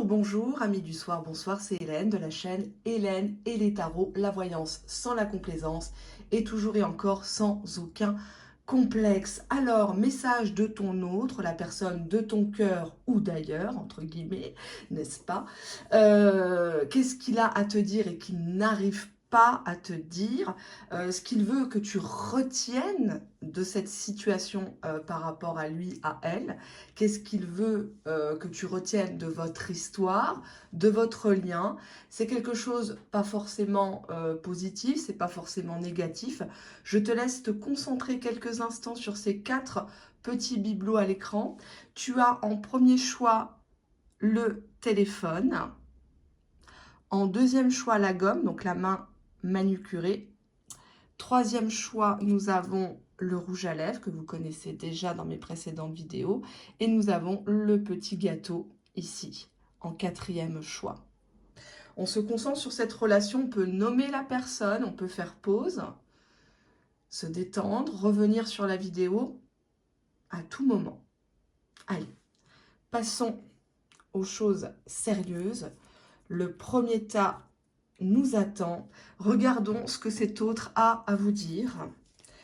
Bonjour, bonjour, amis du soir, bonsoir, c'est Hélène de la chaîne Hélène et les tarots, la voyance sans la complaisance et toujours et encore sans aucun complexe. Alors, message de ton autre, la personne de ton cœur ou d'ailleurs, entre guillemets, n'est-ce pas? Qu'est-ce qu'il a à te dire et qu'il n'arrive pas à te dire, ce qu'il veut que tu retiennes de cette situation par rapport à lui, à elle. Qu'est-ce qu'il veut que tu retiennes de votre histoire, de votre lien. C'est quelque chose pas forcément positif, c'est pas forcément négatif. Je te laisse te concentrer quelques instants sur ces 4 petits bibelots à l'écran. Tu as en premier choix le téléphone, en deuxième choix la gomme, donc la main manucurée. Troisième choix, nous avons le rouge à lèvres que vous connaissez déjà dans mes précédentes vidéos. Et nous avons le petit gâteau ici, en quatrième choix. On se concentre sur cette relation, on peut nommer la personne, on peut faire pause, se détendre, revenir sur la vidéo à tout moment. Allez, passons aux choses sérieuses. Le premier tas nous attend. Regardons ce que cet autre a à vous dire.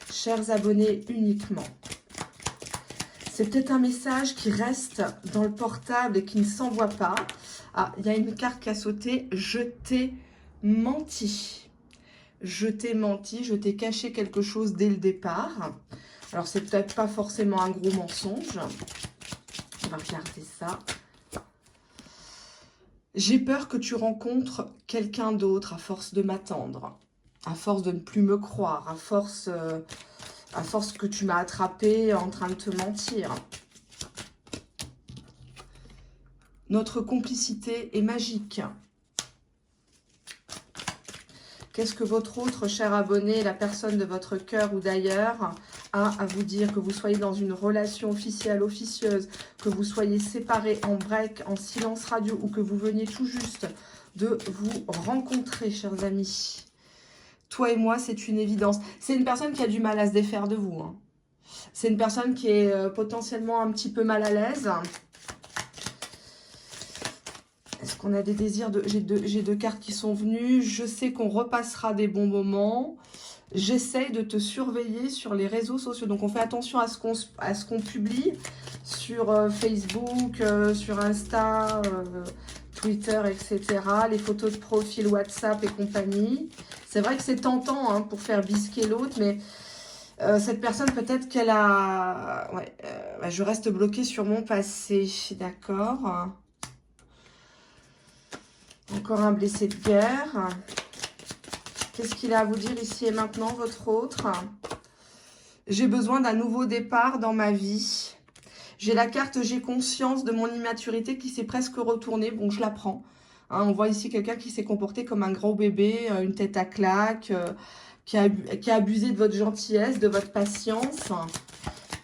Chers abonnés uniquement. C'est peut-être un message qui reste dans le portable et qui ne s'envoie pas. Ah, il y a une carte qui a sauté. Je t'ai menti. Je t'ai menti, je t'ai caché quelque chose dès le départ. Alors, c'est peut-être pas forcément un gros mensonge. On va regarder ça. J'ai peur que tu rencontres quelqu'un d'autre à force de m'attendre, à force de ne plus me croire, à force que tu m'as attrapé en train de te mentir. Notre complicité est magique. Qu'est-ce que votre autre cher abonné, la personne de votre cœur ou d'ailleurs, a à vous dire? Que vous soyez dans une relation officielle, officieuse, que vous soyez séparés en break, en silence radio ou que vous veniez tout juste de vous rencontrer, chers amis. Toi et moi, c'est une évidence. C'est une personne qui a du mal à se défaire de vous. Hein. C'est une personne qui est potentiellement un petit peu mal à l'aise. Est-ce qu'on a des désirs de... J'ai deux cartes qui sont venues. Je sais qu'on repassera des bons moments. J'essaye de te surveiller sur les réseaux sociaux. Donc, on fait attention à ce qu'on publie sur Facebook, sur Insta, Twitter, etc. Les photos de profil WhatsApp et compagnie. C'est vrai que c'est tentant hein, pour faire bisquer l'autre, mais cette personne, peut-être qu'elle a... Ouais, je reste bloquée sur mon passé, d'accord. Encore un blessé de guerre. Qu'est-ce qu'il a à vous dire ici et maintenant, votre autre? J'ai besoin d'un nouveau départ dans ma vie. J'ai la carte, j'ai conscience de mon immaturité qui s'est presque retournée. Bon, je la prends. Hein, on voit ici quelqu'un qui s'est comporté comme un gros bébé, une tête à claque, qui a abusé de votre gentillesse, de votre patience,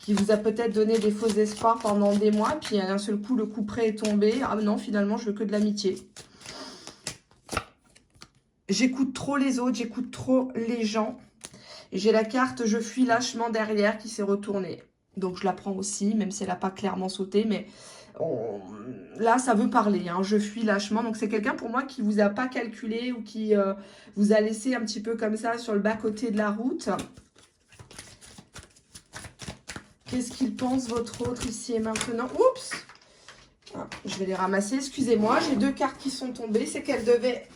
qui vous a peut-être donné des faux espoirs pendant des mois, puis d'un seul coup, le coup près est tombé. Ah non, finalement, je veux que de l'amitié. J'écoute trop les autres, j'écoute trop les gens. J'ai la carte « Je fuis lâchement derrière » qui s'est retournée. Donc, je la prends aussi, même si elle n'a pas clairement sauté. Mais là, ça veut parler. Hein. Je fuis lâchement. Donc, c'est quelqu'un pour moi qui ne vous a pas calculé ou qui vous a laissé un petit peu comme ça sur le bas-côté de la route. Qu'est-ce qu'il pense, votre autre, ici et maintenant? Oups! Ah, je vais les ramasser. Excusez-moi, j'ai 2 cartes qui sont tombées. C'est qu'elle devait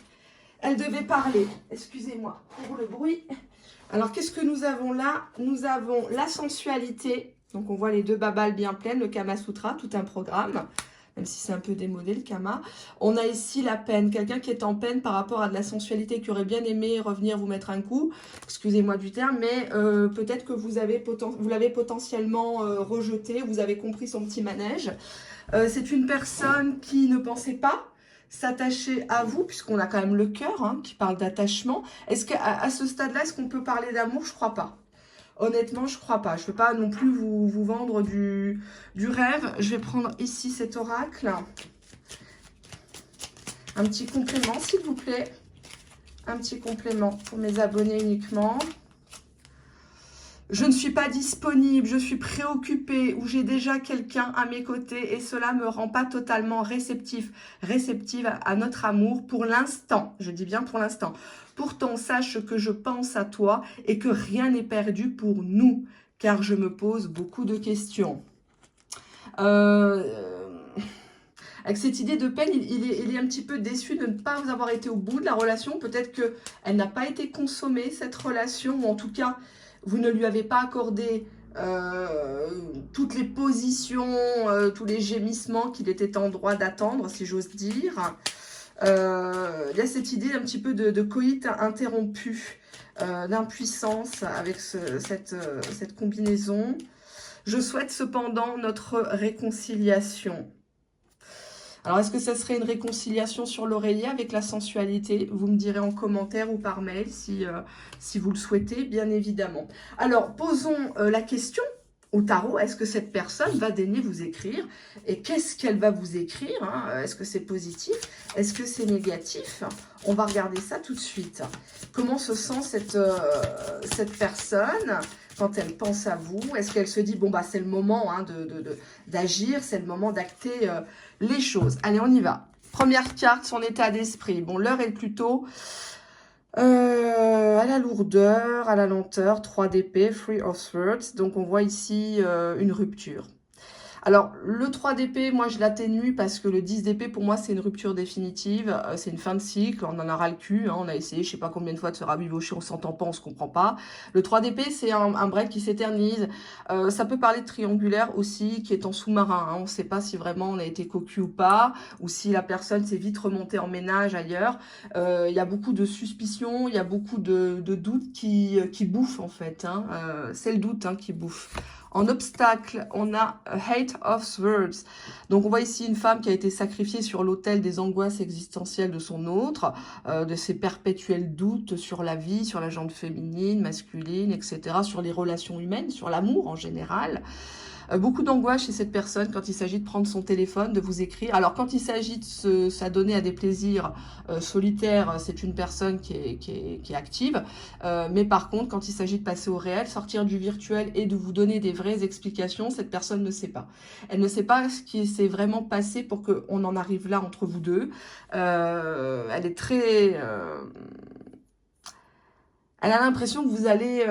parler. Excusez-moi pour le bruit. Alors, qu'est-ce que nous avons là? Nous avons la sensualité. Donc, on voit les 2 babales bien pleines, le Kama Sutra, tout un programme. Même si c'est un peu démodé, le Kama. On a ici la peine. Quelqu'un qui est en peine par rapport à de la sensualité, qui aurait bien aimé revenir vous mettre un coup. Excusez-moi du terme, mais peut-être que vous l'avez potentiellement rejeté. Vous avez compris son petit manège. C'est une personne qui ne pensait pas s'attacher à vous, puisqu'on a quand même le cœur hein, qui parle d'attachement. Est-ce qu'à ce stade-là, est-ce qu'on peut parler d'amour? Je crois pas. Honnêtement, je crois pas. Je ne veux pas non plus vous vendre du rêve. Je vais prendre ici cet oracle. Un petit complément, s'il vous plaît. Un petit complément pour mes abonnés uniquement. je ne suis pas disponible, je suis préoccupée ou j'ai déjà quelqu'un à mes côtés et cela me rend pas totalement réceptive à notre amour pour l'instant. Je dis bien pour l'instant. Pourtant, sache que je pense à toi et que rien n'est perdu pour nous, car je me pose beaucoup de questions. Avec cette idée de peine, il est un petit peu déçu de ne pas avoir été au bout de la relation. Peut-être qu'elle n'a pas été consommée, cette relation, ou en tout cas, vous ne lui avez pas accordé toutes les positions, tous les gémissements qu'il était en droit d'attendre, si j'ose dire. Il y a cette idée un petit peu de coït interrompu, d'impuissance avec cette combinaison. Je souhaite cependant notre réconciliation. Alors, est-ce que ça serait une réconciliation sur l'oreiller avec la sensualité? Vous me direz en commentaire ou par mail si vous le souhaitez, bien évidemment. Alors, posons la question au tarot. Est-ce que cette personne va daigner vous écrire? Et qu'est-ce qu'elle va vous écrire, hein? Est-ce que c'est positif? Est-ce que c'est négatif? On va regarder ça tout de suite. Comment se sent cette personne quand elle pense à vous? Est-ce qu'elle se dit, bon, bah c'est le moment hein, d'agir, c'est le moment d'acter les choses? Allez, on y va. Première carte, son état d'esprit. Bon, l'heure est plutôt à la lourdeur, à la lenteur, 3 d'épée, 3 of Swords. Donc, on voit ici une rupture. Alors, le 3 d'épée, moi, je l'atténue parce que le 10 d'épée, pour moi, c'est une rupture définitive. C'est une fin de cycle. On en a ras le cul. Hein, on a essayé, je sais pas combien de fois de se rabibocher. On s'entend pas, on se comprend pas. Le 3 d'épée, c'est un break qui s'éternise. Ça peut parler de triangulaire aussi, qui est en sous-marin. Hein, on ne sait pas si vraiment on a été cocu ou pas, ou si la personne s'est vite remontée en ménage ailleurs. Il y a beaucoup de suspicions, il y a beaucoup de doutes qui bouffent, en fait. Hein. C'est le doute hein, qui bouffe. En obstacle, on a Eight of Swords. Donc, on voit ici une femme qui a été sacrifiée sur l'autel des angoisses existentielles de son autre, de ses perpétuels doutes sur la vie, sur la gente féminine, masculine, etc., sur les relations humaines, sur l'amour en général. Beaucoup d'angoisse chez cette personne quand il s'agit de prendre son téléphone, de vous écrire. Alors, quand il s'agit de s'adonner à des plaisirs solitaires, c'est une personne qui est active. Mais par contre, quand il s'agit de passer au réel, sortir du virtuel et de vous donner des vraies explications, cette personne ne sait pas. Elle ne sait pas ce qui s'est vraiment passé pour qu'on en arrive là entre vous deux. Elle est très... Elle a l'impression que vous allez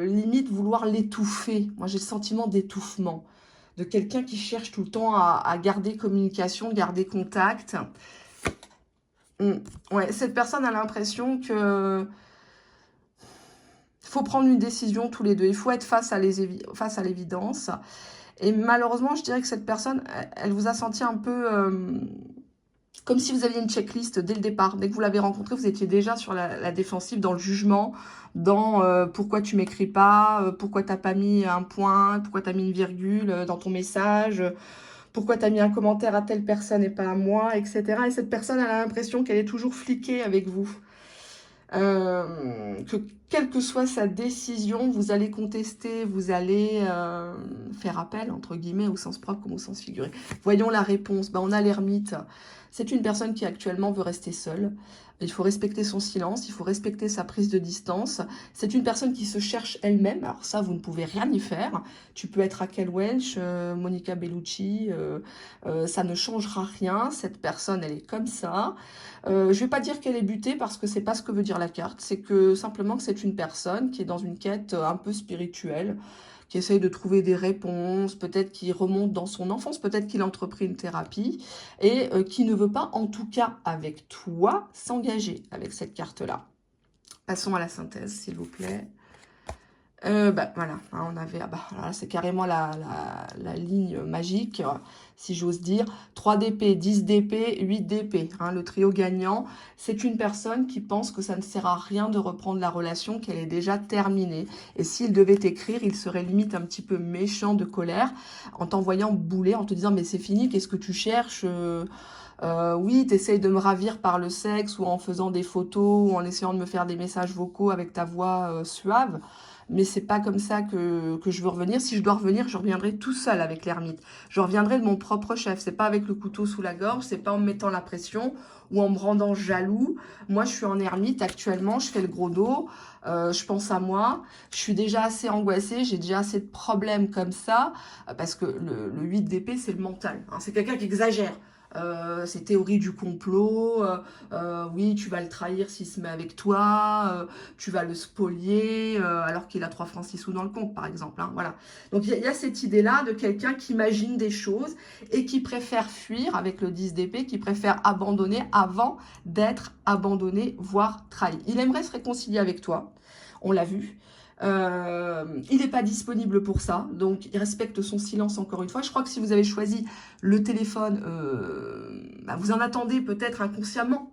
limite vouloir l'étouffer. Moi, j'ai le sentiment d'étouffement. De quelqu'un qui cherche tout le temps à garder communication, garder contact. Ouais, cette personne a l'impression que faut prendre une décision tous les deux. Il faut être face à l'évidence. Et malheureusement, je dirais que cette personne, elle vous a senti un peu... comme si vous aviez une checklist dès le départ. Dès que vous l'avez rencontré, vous étiez déjà sur la défensive, dans le jugement, dans pourquoi tu m'écris pas, pourquoi t'as pas mis un point, pourquoi t'as mis une virgule dans ton message, pourquoi t'as mis un commentaire à telle personne et pas à moi, etc. Et cette personne, elle a l'impression qu'elle est toujours fliquée avec vous. Que quelle que soit sa décision, vous allez contester, vous allez faire appel, entre guillemets, au sens propre comme au sens figuré. Voyons la réponse. Ben, on a l'ermite. C'est une personne qui actuellement veut rester seule. Il faut respecter son silence, il faut respecter sa prise de distance. C'est une personne qui se cherche elle-même. Alors ça, vous ne pouvez rien y faire. Tu peux être Raquel Welch, Monica Bellucci, ça ne changera rien. Cette personne, elle est comme ça. Je vais pas dire qu'elle est butée parce que c'est pas ce que veut dire la carte. C'est que simplement que c'est une personne qui est dans une quête un peu spirituelle, qui essaye de trouver des réponses, peut-être qui remonte dans son enfance, peut-être qu'il a entrepris une thérapie, et qui ne veut pas, en tout cas avec toi, s'engager avec cette carte-là. Passons à la synthèse, s'il vous plaît. Bah, voilà, hein, on avait, c'est carrément la ligne magique, si j'ose dire. 3 d'épée, 10 d'épée, 8 d'épée, hein, le trio gagnant. C'est une personne qui pense que ça ne sert à rien de reprendre la relation, qu'elle est déjà terminée. Et s'il devait t'écrire, il serait limite un petit peu méchant de colère, en t'envoyant bouler, en te disant « mais c'est fini, qu'est-ce que tu cherches oui, tu essayes de me ravir par le sexe ou en faisant des photos ou en essayant de me faire des messages vocaux avec ta voix suave. mais c'est pas comme ça que je veux revenir. Si je dois revenir, je reviendrai tout seul avec l'ermite. Je reviendrai de mon propre chef. C'est pas avec le couteau sous la gorge, c'est pas en me mettant la pression ou en me rendant jaloux. Moi, je suis en ermite actuellement, je fais le gros dos, je pense à moi. Je suis déjà assez angoissée, j'ai déjà assez de problèmes comme ça, parce que le 8 d'épée, c'est le mental. Hein. C'est quelqu'un qui exagère. C'est théorie du complot, oui, tu vas le trahir s'il se met avec toi, tu vas le spolier, alors qu'il a 3 francs 6 sous dans le compte, par exemple. Hein, voilà. Donc, il y a cette idée-là de quelqu'un qui imagine des choses et qui préfère fuir avec le 10 d'épée, qui préfère abandonner avant d'être abandonné, voire trahi. Il aimerait se réconcilier avec toi, on l'a vu. Il n'est pas disponible pour ça, donc il respecte son silence encore une fois. Je crois que si vous avez choisi le téléphone, bah, vous en attendez peut-être inconsciemment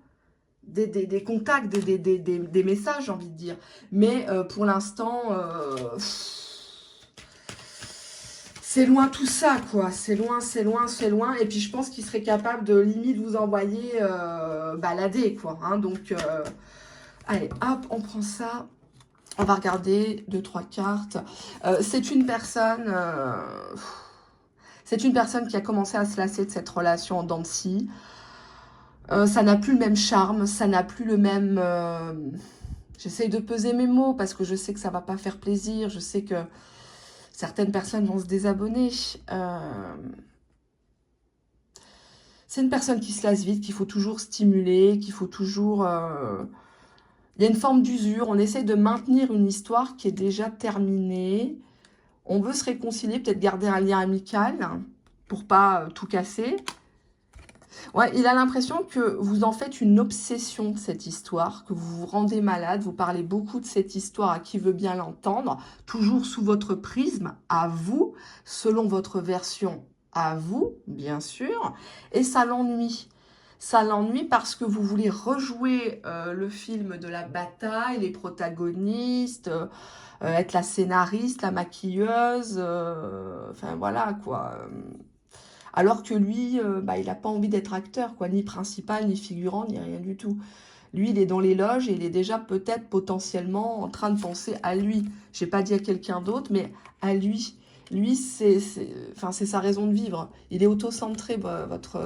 des contacts, des messages, j'ai envie de dire. Mais pour l'instant, c'est loin tout ça, quoi. C'est loin, c'est loin, c'est loin. Et puis je pense qu'il serait capable de limite vous envoyer balader, quoi. Hein. Donc, allez, hop, on prend ça. On va regarder 2-3 cartes. C'est une personne qui a commencé à se lasser de cette relation en dents de scie. Ça n'a plus le même charme, ça n'a plus le même... J'essaye de peser mes mots parce que je sais que ça va pas faire plaisir. Je sais que certaines personnes vont se désabonner. C'est une personne qui se lasse vite, qu'il faut toujours stimuler, qu'il faut toujours... Il y a une forme d'usure, on essaie de maintenir une histoire qui est déjà terminée. On veut se réconcilier, peut-être garder un lien amical pour pas tout casser. Ouais, il a l'impression que vous en faites une obsession de cette histoire, que vous vous rendez malade, vous parlez beaucoup de cette histoire à qui veut bien l'entendre, toujours sous votre prisme, à vous, selon votre version, à vous, bien sûr, et ça l'ennuie. Ça l'ennuie parce que vous voulez rejouer le film de la bataille, les protagonistes, être la scénariste, la maquilleuse, enfin voilà quoi. Alors que lui, bah, il n'a pas envie d'être acteur, quoi, ni principal, ni figurant, ni rien du tout. Lui, il est dans les loges et il est déjà peut-être potentiellement en train de penser à lui. Je n'ai pas dit à quelqu'un d'autre, mais à lui. Lui, c'est sa raison de vivre. Il est auto-centré, votre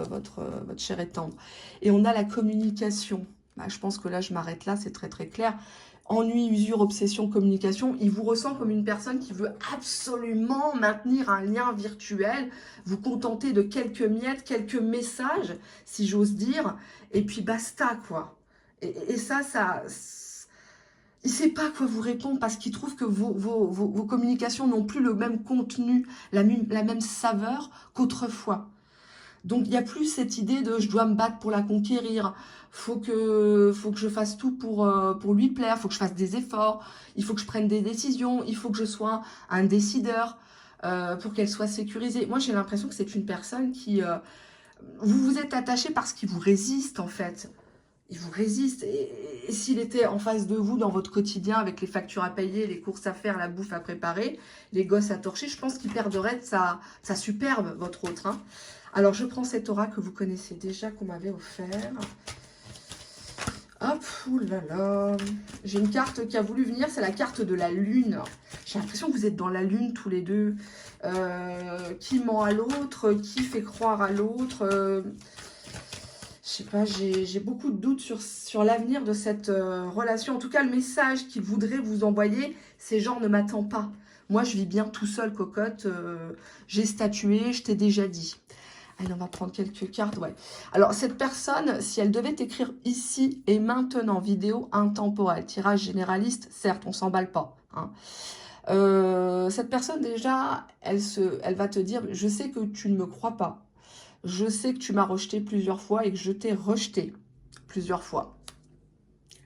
cher et tendre. Et on a la communication. Bah, je pense que là, je m'arrête là, c'est très très clair. Ennui, usure, obsession, communication. Il vous ressent comme une personne qui veut absolument maintenir un lien virtuel, vous contenter de quelques miettes, quelques messages, si j'ose dire, et puis basta, quoi. Et ça, il ne sait pas quoi vous répondre parce qu'il trouve que vos communications n'ont plus le même contenu, la même saveur qu'autrefois. Donc, il n'y a plus cette idée de « je dois me battre pour la conquérir ». Faut que je fasse tout pour lui plaire, faut que je fasse des efforts, il faut que je prenne des décisions, il faut que je sois un décideur pour qu'elle soit sécurisée. Moi, j'ai l'impression que c'est une personne qui... vous vous êtes attaché parce qu'il vous résiste, en fait. Il vous résiste. Et s'il était en face de vous dans votre quotidien, avec les factures à payer, les courses à faire, la bouffe à préparer, les gosses à torcher, je pense qu'il perdrait de sa superbe, votre autre. Hein. Alors, je prends cet aura que vous connaissez déjà, qu'on m'avait offert. Hop, oulala. J'ai une carte qui a voulu venir, c'est la carte de la lune. J'ai l'impression que vous êtes dans la lune tous les deux. Qui ment à l'autre, qui fait croire à l'autre. Je sais pas, j'ai beaucoup de doutes sur l'avenir de cette relation. En tout cas, le message qu'il voudrait vous envoyer, c'est genre ne m'attends pas. Moi, je vis bien tout seul, cocotte. J'ai statué, je t'ai déjà dit. Allez, on va prendre quelques cartes, ouais. Alors, cette personne, si elle devait écrire ici et maintenant, vidéo intemporelle, tirage généraliste, certes, on s'emballe pas. Hein. Cette personne, déjà, elle va te dire, je sais que tu ne me crois pas. Je sais que tu m'as rejeté plusieurs fois et que je t'ai rejeté plusieurs fois.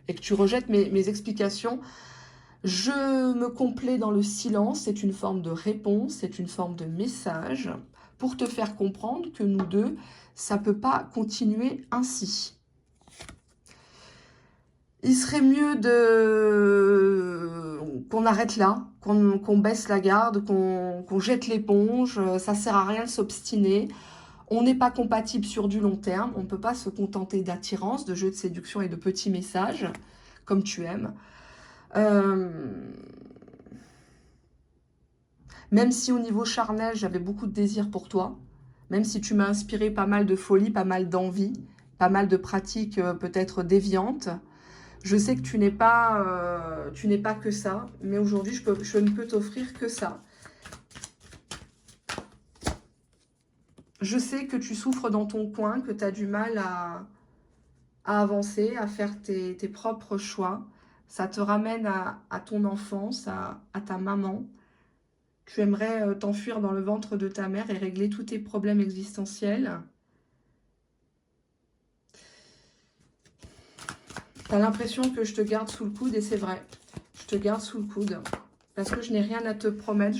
Et que tu rejettes mes explications. Je me complais dans le silence, c'est une forme de réponse, c'est une forme de message pour te faire comprendre que nous deux, ça ne peut pas continuer ainsi. Il serait mieux qu'on arrête là, qu'on baisse la garde, qu'on jette l'éponge, ça ne sert à rien de s'obstiner. On n'est pas compatible sur du long terme, on ne peut pas se contenter d'attirance, de jeux de séduction et de petits messages, comme tu aimes. Même si au niveau charnel, j'avais beaucoup de désir pour toi. Même si tu m'as inspiré pas mal de folie, pas mal d'envie, pas mal de pratiques peut-être déviantes. Je sais que tu n'es pas que ça, mais aujourd'hui, je ne peux t'offrir que ça. Je sais que tu souffres dans ton coin, que tu as du mal à avancer, à faire tes propres choix. Ça te ramène à ton enfance, à ta maman. Tu aimerais t'enfuir dans le ventre de ta mère et régler tous tes problèmes existentiels. Tu as l'impression que je te garde sous le coude et c'est vrai. Je te garde sous le coude. Parce que je n'ai rien à te promettre.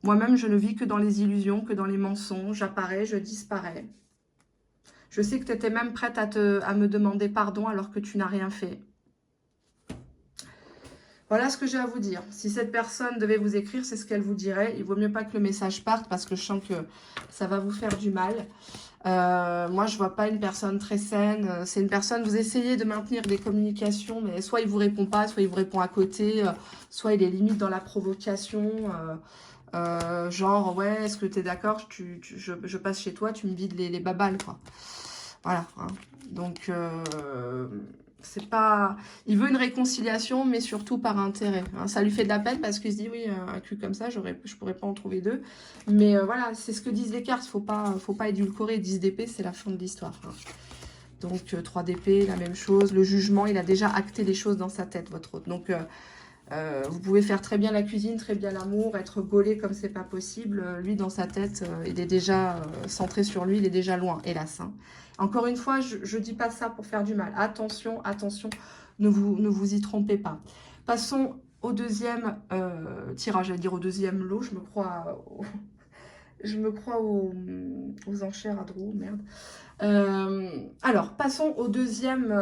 Moi-même, je ne vis que dans les illusions, que dans les mensonges. J'apparais, je disparais. Je sais que tu étais même prête à me demander pardon alors que tu n'as rien fait. Voilà ce que j'ai à vous dire. Si cette personne devait vous écrire, c'est ce qu'elle vous dirait. Il vaut mieux pas que le message parte parce que je sens que ça va vous faire du mal. Moi, je vois pas une personne très saine. C'est une personne, vous essayez de maintenir des communications, mais soit il vous répond pas, soit il vous répond à côté, soit il est limite dans la provocation. Genre, ouais, est-ce que tu es d'accord, je passe chez toi, tu me vides les babales, quoi. Voilà. Hein. Donc, c'est pas... Il veut une réconciliation, mais surtout par intérêt. Hein. Ça lui fait de la peine parce qu'il se dit, oui, un cul comme ça, je pourrais pas en trouver deux. Mais voilà, c'est ce que disent les cartes. Faut pas édulcorer. 10 d'épée, c'est la fin de l'histoire. Hein. Donc, 3 d'épée, la même chose. Le jugement, il a déjà acté les choses dans sa tête, votre hôte. Donc, vous pouvez faire très bien la cuisine, très bien l'amour, être gaulé comme c'est pas possible. Lui, dans sa tête, il est déjà centré sur lui, il est déjà loin, hélas. Hein. Encore une fois, je dis pas ça pour faire du mal. Attention, attention, ne vous y trompez pas. Passons au deuxième tirage, j'allais dire au deuxième lot. Je me crois aux enchères à Drou, merde. Alors, passons au deuxième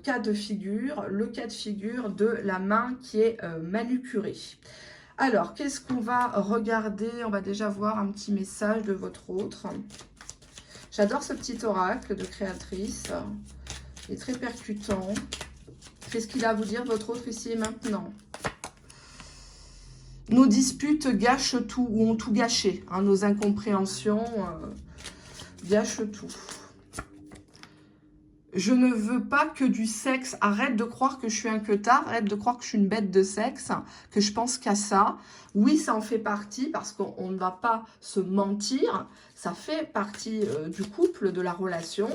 cas de figure, le cas de figure de la main qui est manucurée. Alors, qu'est-ce qu'on va regarder? On va déjà voir un petit message de votre autre. J'adore ce petit oracle de créatrice. Il est très percutant. Qu'est-ce qu'il a à vous dire, votre autre, ici et maintenant? Nos disputes gâchent tout, ou ont tout gâché. Hein, nos incompréhensions gâchent tout. Je ne veux pas que du sexe. Arrête de croire que je suis un queutard. Arrête de croire que je suis une bête de sexe. Que je pense qu'à ça. Oui, ça en fait partie parce qu'on ne va pas se mentir. Ça fait partie du couple, de la relation.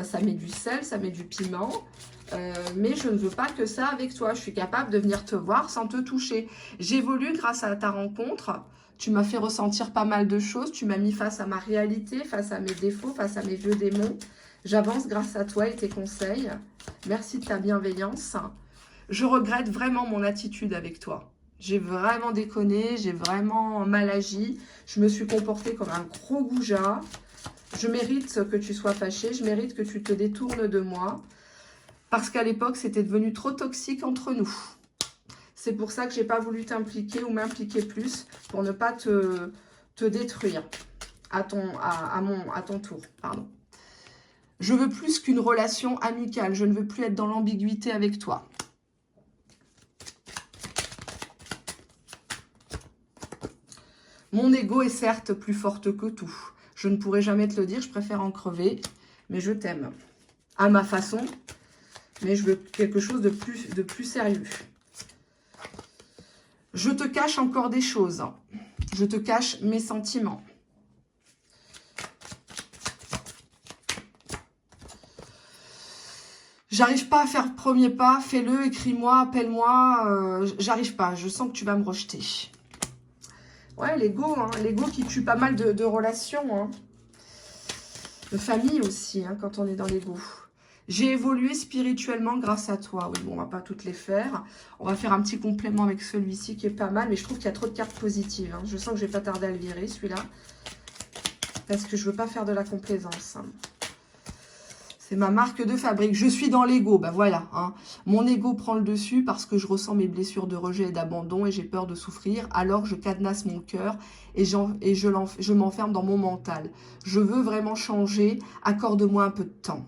Ça met du sel, ça met du piment. Mais je ne veux pas que ça avec toi. Je suis capable de venir te voir sans te toucher. J'évolue grâce à ta rencontre. Tu m'as fait ressentir pas mal de choses. Tu m'as mis face à ma réalité, face à mes défauts, face à mes vieux démons. J'avance grâce à toi et tes conseils. Merci de ta bienveillance. Je regrette vraiment mon attitude avec toi. J'ai vraiment déconné, j'ai vraiment mal agi. Je me suis comportée comme un gros goujat. Je mérite que tu sois fâché, je mérite que tu te détournes de moi. Parce qu'à l'époque, c'était devenu trop toxique entre nous. C'est pour ça que je n'ai pas voulu t'impliquer ou m'impliquer plus pour ne pas te détruire à ton tour. Pardon. Je veux plus qu'une relation amicale. Je ne veux plus être dans l'ambiguïté avec toi. Mon ego est certes plus forte que tout. Je ne pourrai jamais te le dire, je préfère en crever. Mais je t'aime. À ma façon. Mais je veux quelque chose de plus sérieux. Je te cache encore des choses. Je te cache mes sentiments. J'arrive pas à faire le premier pas, fais-le, écris-moi, appelle-moi. J'arrive pas, je sens que tu vas me rejeter. Ouais, l'ego, hein, l'ego qui tue pas mal de relations. Hein. De famille aussi, hein, quand on est dans l'ego. J'ai évolué spirituellement grâce à toi. Oui, bon, on va pas toutes les faire. On va faire un petit complément avec celui-ci qui est pas mal. Mais je trouve qu'il y a trop de cartes positives. Hein. Je sens que je vais pas tarder à le virer, celui-là. Parce que je veux pas faire de la complaisance. Hein. C'est ma marque de fabrique. Je suis dans l'ego. Ben voilà. Hein. Mon ego prend le dessus parce que je ressens mes blessures de rejet et d'abandon et j'ai peur de souffrir. Alors je cadenasse mon cœur et je m'enferme dans mon mental. Je veux vraiment changer. Accorde-moi un peu de temps.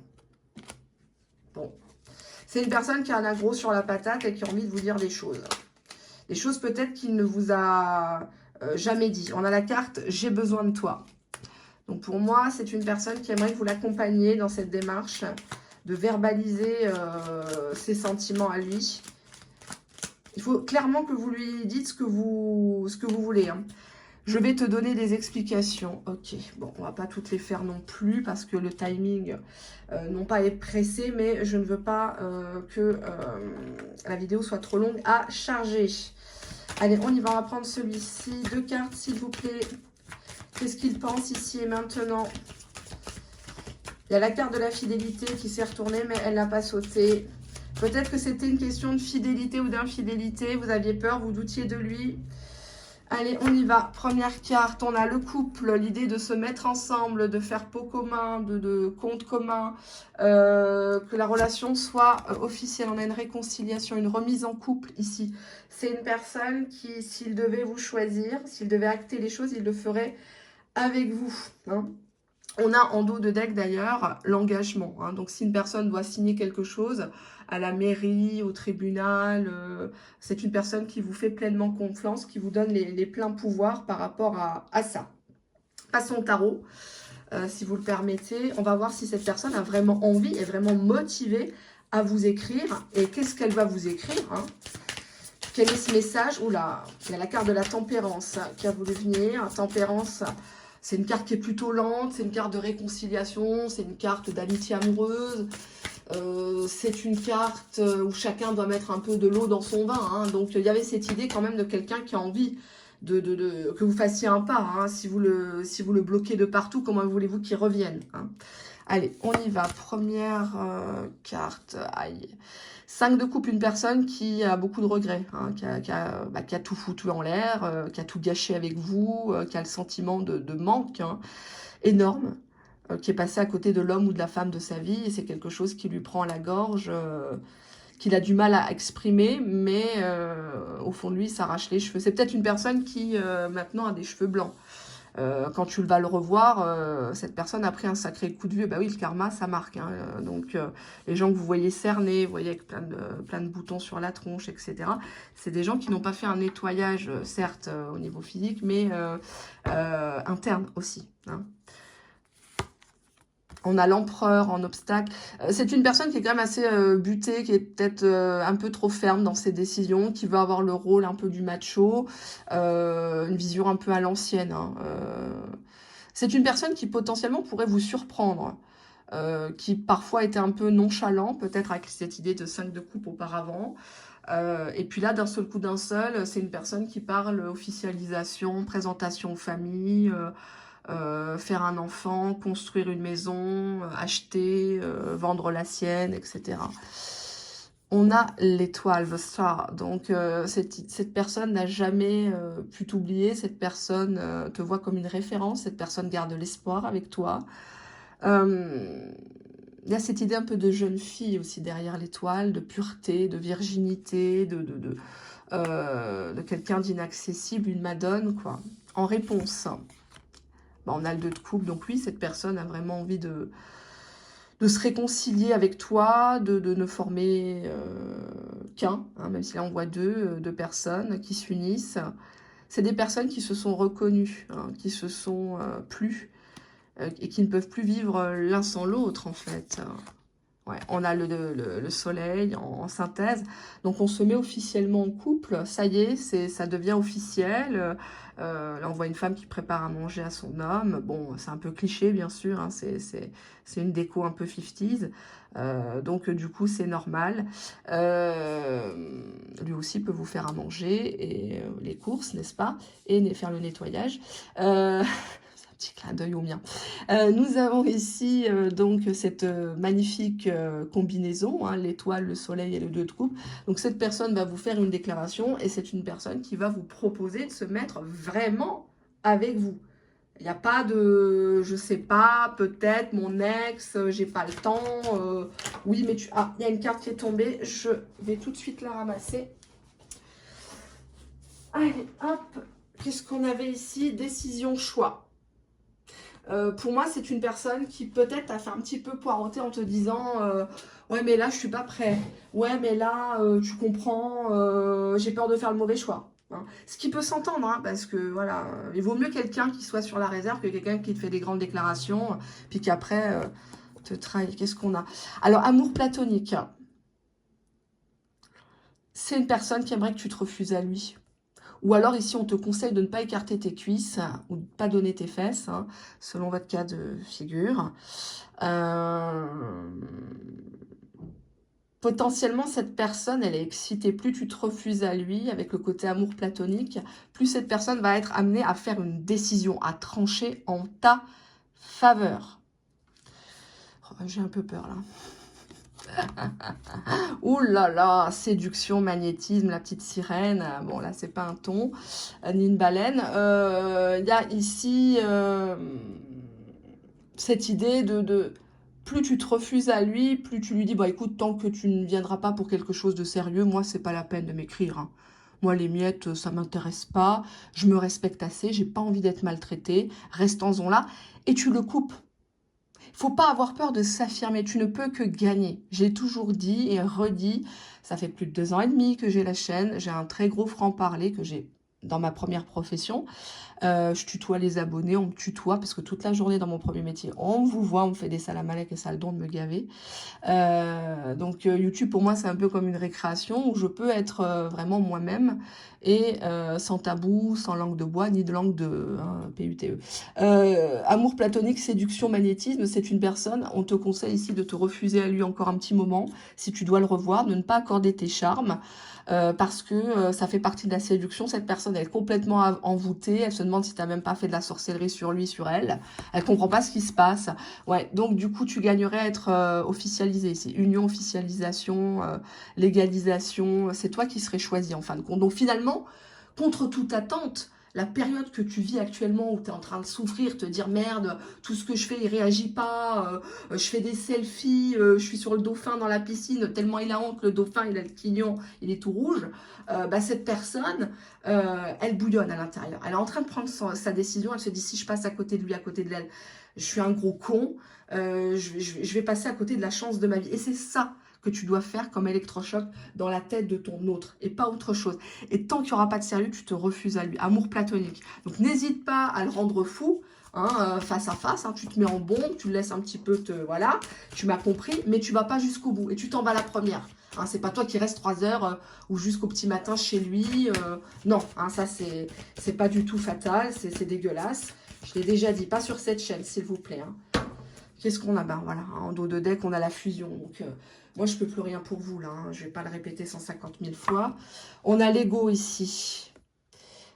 Bon. C'est une personne qui a un aggro sur la patate et qui a envie de vous dire des choses. Des choses peut-être qu'il ne vous a jamais dit. On a la carte « J'ai besoin de toi ». Donc pour moi, c'est une personne qui aimerait que vous l'accompagniez dans cette démarche de verbaliser ses sentiments à lui. Il faut clairement que vous lui dites ce que vous voulez. Hein. Je vais te donner des explications. Ok, bon, on va pas toutes les faire non plus parce que le timing non pas est pressé, mais je ne veux pas que la vidéo soit trop longue à charger. Allez, on y va, on va prendre celui-ci. 2 cartes, s'il vous plaît. Qu'est-ce qu'il pense ici et maintenant? Il y a la carte de la fidélité qui s'est retournée, mais elle n'a pas sauté. Peut-être que c'était une question de fidélité ou d'infidélité. Vous aviez peur, vous doutiez de lui. Allez, on y va. Première carte, on a le couple, l'idée de se mettre ensemble, de faire pot commun, de compte commun, que la relation soit officielle. On a une réconciliation, une remise en couple ici. C'est une personne qui, s'il devait vous choisir, s'il devait acter les choses, il le ferait avec vous. Hein. On a en dos de deck d'ailleurs l'engagement. Hein. Donc si une personne doit signer quelque chose à la mairie, au tribunal, c'est une personne qui vous fait pleinement confiance, qui vous donne les pleins pouvoirs par rapport à ça. Passons au tarot, si vous le permettez. On va voir si cette personne a vraiment envie, est vraiment motivée à vous écrire. Et qu'est-ce qu'elle va vous écrire, hein? Quel est ce message? Oula, il y a la carte de la tempérance qui a voulu venir. Tempérance, c'est une carte qui est plutôt lente, c'est une carte de réconciliation, c'est une carte d'amitié amoureuse. C'est une carte où chacun doit mettre un peu de l'eau dans son vin. Hein. Donc, il y avait cette idée quand même de quelqu'un qui a envie que vous fassiez un pas. Hein. Si vous le bloquez de partout, comment voulez-vous qu'il revienne, hein? Allez, on y va. Première carte. Aïe. 5 de coupe, une personne qui a beaucoup de regrets, hein, qui a tout foutu en l'air, qui a tout gâché avec vous, qui a le sentiment de manque, hein, énorme, qui est passé à côté de l'homme ou de la femme de sa vie, et c'est quelque chose qui lui prend à la gorge, qu'il a du mal à exprimer, mais au fond de lui, il s'arrache les cheveux. C'est peut-être une personne qui, maintenant, a des cheveux blancs. Quand tu vas le revoir, cette personne a pris un sacré coup de vieux. Bah oui, le karma, ça marque. Hein. Donc, les gens que vous voyez cernés, vous voyez avec plein de boutons sur la tronche, etc. C'est des gens qui n'ont pas fait un nettoyage, certes, au niveau physique, mais interne aussi. Hein. On a l'empereur en obstacle. C'est une personne qui est quand même assez butée, qui est peut-être un peu trop ferme dans ses décisions, qui veut avoir le rôle un peu du macho, une vision un peu à l'ancienne. Hein. C'est une personne qui potentiellement pourrait vous surprendre, qui parfois était un peu nonchalant, peut-être avec cette idée de 5 de coupe auparavant. Et puis là, d'un seul coup, c'est une personne qui parle officialisation, présentation aux familles, faire un enfant, construire une maison, acheter, vendre la sienne, etc. On a l'étoile, the star. Donc, cette personne n'a jamais pu t'oublier. Cette personne te voit comme une référence. Cette personne garde l'espoir avec toi. Il y a cette idée un peu de jeune fille aussi derrière l'étoile, de pureté, de virginité, de quelqu'un d'inaccessible, une madone, quoi. En réponse, on a le 2 de coupe, donc oui, cette personne a vraiment envie de se réconcilier avec toi, de ne former qu'un, hein, même si là on voit deux personnes qui s'unissent. C'est des personnes qui se sont reconnues, hein, qui se sont plus, et qui ne peuvent plus vivre l'un sans l'autre en fait. Ouais, on a le soleil en synthèse, donc on se met officiellement en couple, ça y est, ça devient officiel. Là on voit une femme qui prépare à manger à son homme, bon c'est un peu cliché bien sûr, hein, c'est une déco un peu 50s, donc du coup c'est normal. Lui aussi peut vous faire à manger, et les courses, n'est-ce pas, et faire le nettoyage. Petit clin d'œil au mien. Nous avons ici donc cette magnifique combinaison, hein, l'étoile, le soleil et le 2 de coupe. Donc cette personne va vous faire une déclaration et c'est une personne qui va vous proposer de se mettre vraiment avec vous. Il n'y a pas de, je sais pas, peut-être mon ex, j'ai pas le temps. Oui, mais ah, il y a une carte qui est tombée. Je vais tout de suite la ramasser. Allez, hop. Qu'est-ce qu'on avait ici? Décision, choix. Pour moi, c'est une personne qui peut-être t'a fait un petit peu poireauter en te disant ouais, mais là, je suis pas prêt. Ouais, mais là, tu comprends, j'ai peur de faire le mauvais choix. hein. Ce qui peut s'entendre, hein, parce que voilà, il vaut mieux quelqu'un qui soit sur la réserve que quelqu'un qui te fait des grandes déclarations, puis qu'après te trahit. Qu'est-ce qu'on a? Alors, amour platonique. C'est une personne qui aimerait que tu te refuses à lui. Ou alors ici, on te conseille de ne pas écarter tes cuisses ou de ne pas donner tes fesses, hein, selon votre cas de figure. Potentiellement, cette personne, elle est excitée. Plus tu te refuses à lui, avec le côté amour platonique, plus cette personne va être amenée à faire une décision, à trancher en ta faveur. Oh, j'ai un peu peur, là. Ouh là là, séduction, magnétisme, la petite sirène. Bon, là, c'est pas un thon, ni une baleine. Il y a ici cette idée de plus tu te refuses à lui, plus tu lui dis, bah écoute, tant que tu ne viendras pas pour quelque chose de sérieux, moi, c'est pas la peine de m'écrire, hein. Moi, les miettes, ça m'intéresse pas. Je me respecte assez. J'ai pas envie d'être maltraitée. Restons-en là. Et tu le coupes. Faut pas avoir peur de s'affirmer, tu ne peux que gagner. J'ai toujours dit et redit, ça fait plus de 2 ans et demi que j'ai la chaîne, j'ai un très gros franc-parler que j'ai dans ma première profession. Je tutoie les abonnés, on me tutoie parce que toute la journée dans mon premier métier, on vous voit, on me fait des salamalek et ça a le don de me gaver. Donc YouTube pour moi c'est un peu comme une récréation où je peux être vraiment moi-même et sans tabou, sans langue de bois ni de langue de PUTE. Amour platonique, séduction, magnétisme, c'est une personne, on te conseille ici de te refuser à lui encore un petit moment si tu dois le revoir, de ne pas accorder tes charmes. Parce que ça fait partie de la séduction. Cette personne elle est complètement envoûtée, elle se demande si tu n'as même pas fait de la sorcellerie sur lui, sur elle. Elle comprend pas ce qui se passe. Ouais, donc du coup tu gagnerais à être officialisé. C'est union, officialisation, légalisation. C'est toi qui serais choisi en fin de compte. Donc finalement, contre toute attente, la période que tu vis actuellement où tu es en train de souffrir, te dire merde, tout ce que je fais, il réagit pas, je fais des selfies, je suis sur le dauphin dans la piscine, tellement il a honte, le dauphin, il a le quignon, il est tout rouge, bah, cette personne, elle bouillonne à l'intérieur. Elle est en train de prendre sa décision, elle se dit si je passe à côté de lui, à côté de elle, je suis un gros con, je vais passer à côté de la chance de ma vie. Et c'est ça que tu dois faire comme électrochoc dans la tête de ton autre et pas autre chose. Et tant qu'il n'y aura pas de sérieux, tu te refuses à lui. Amour platonique. Donc n'hésite pas à le rendre fou, hein, face à face. Hein, tu te mets en bombe, tu le laisses un petit peu te... Voilà, tu m'as compris, mais tu vas pas jusqu'au bout. Et tu t'en vas la première. Hein, c'est pas toi qui restes 3 heures ou jusqu'au petit matin chez lui. Non, hein, ça c'est pas du tout fatal, c'est dégueulasse. Je l'ai déjà dit, pas sur cette chaîne, s'il vous plaît. Hein. Qu'est-ce qu'on a? Ben voilà, en dos de deck, on a la fusion. Donc, moi, je peux plus rien pour vous, là. Hein. Je vais pas le répéter 150 000 fois. On a l'ego ici.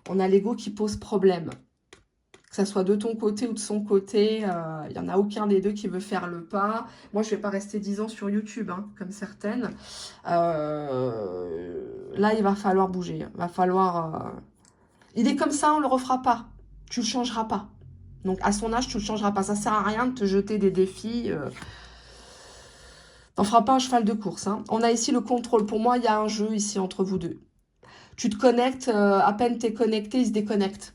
On a l'ego qui pose problème. Que ça soit de ton côté ou de son côté, il n'y en a aucun des deux qui veut faire le pas. Moi, je vais pas rester 10 ans sur YouTube, hein, comme certaines. Là, il va falloir bouger. Il va falloir... Il est comme ça, on le refera pas. Tu le changeras pas. Donc, à son âge, tu le changeras pas. Ça sert à rien de te jeter des défis. T'en feras pas un cheval de course. Hein. On a ici le contrôle. Pour moi, il y a un jeu ici entre vous deux. Tu te connectes, à peine t'es connecté, il se déconnecte.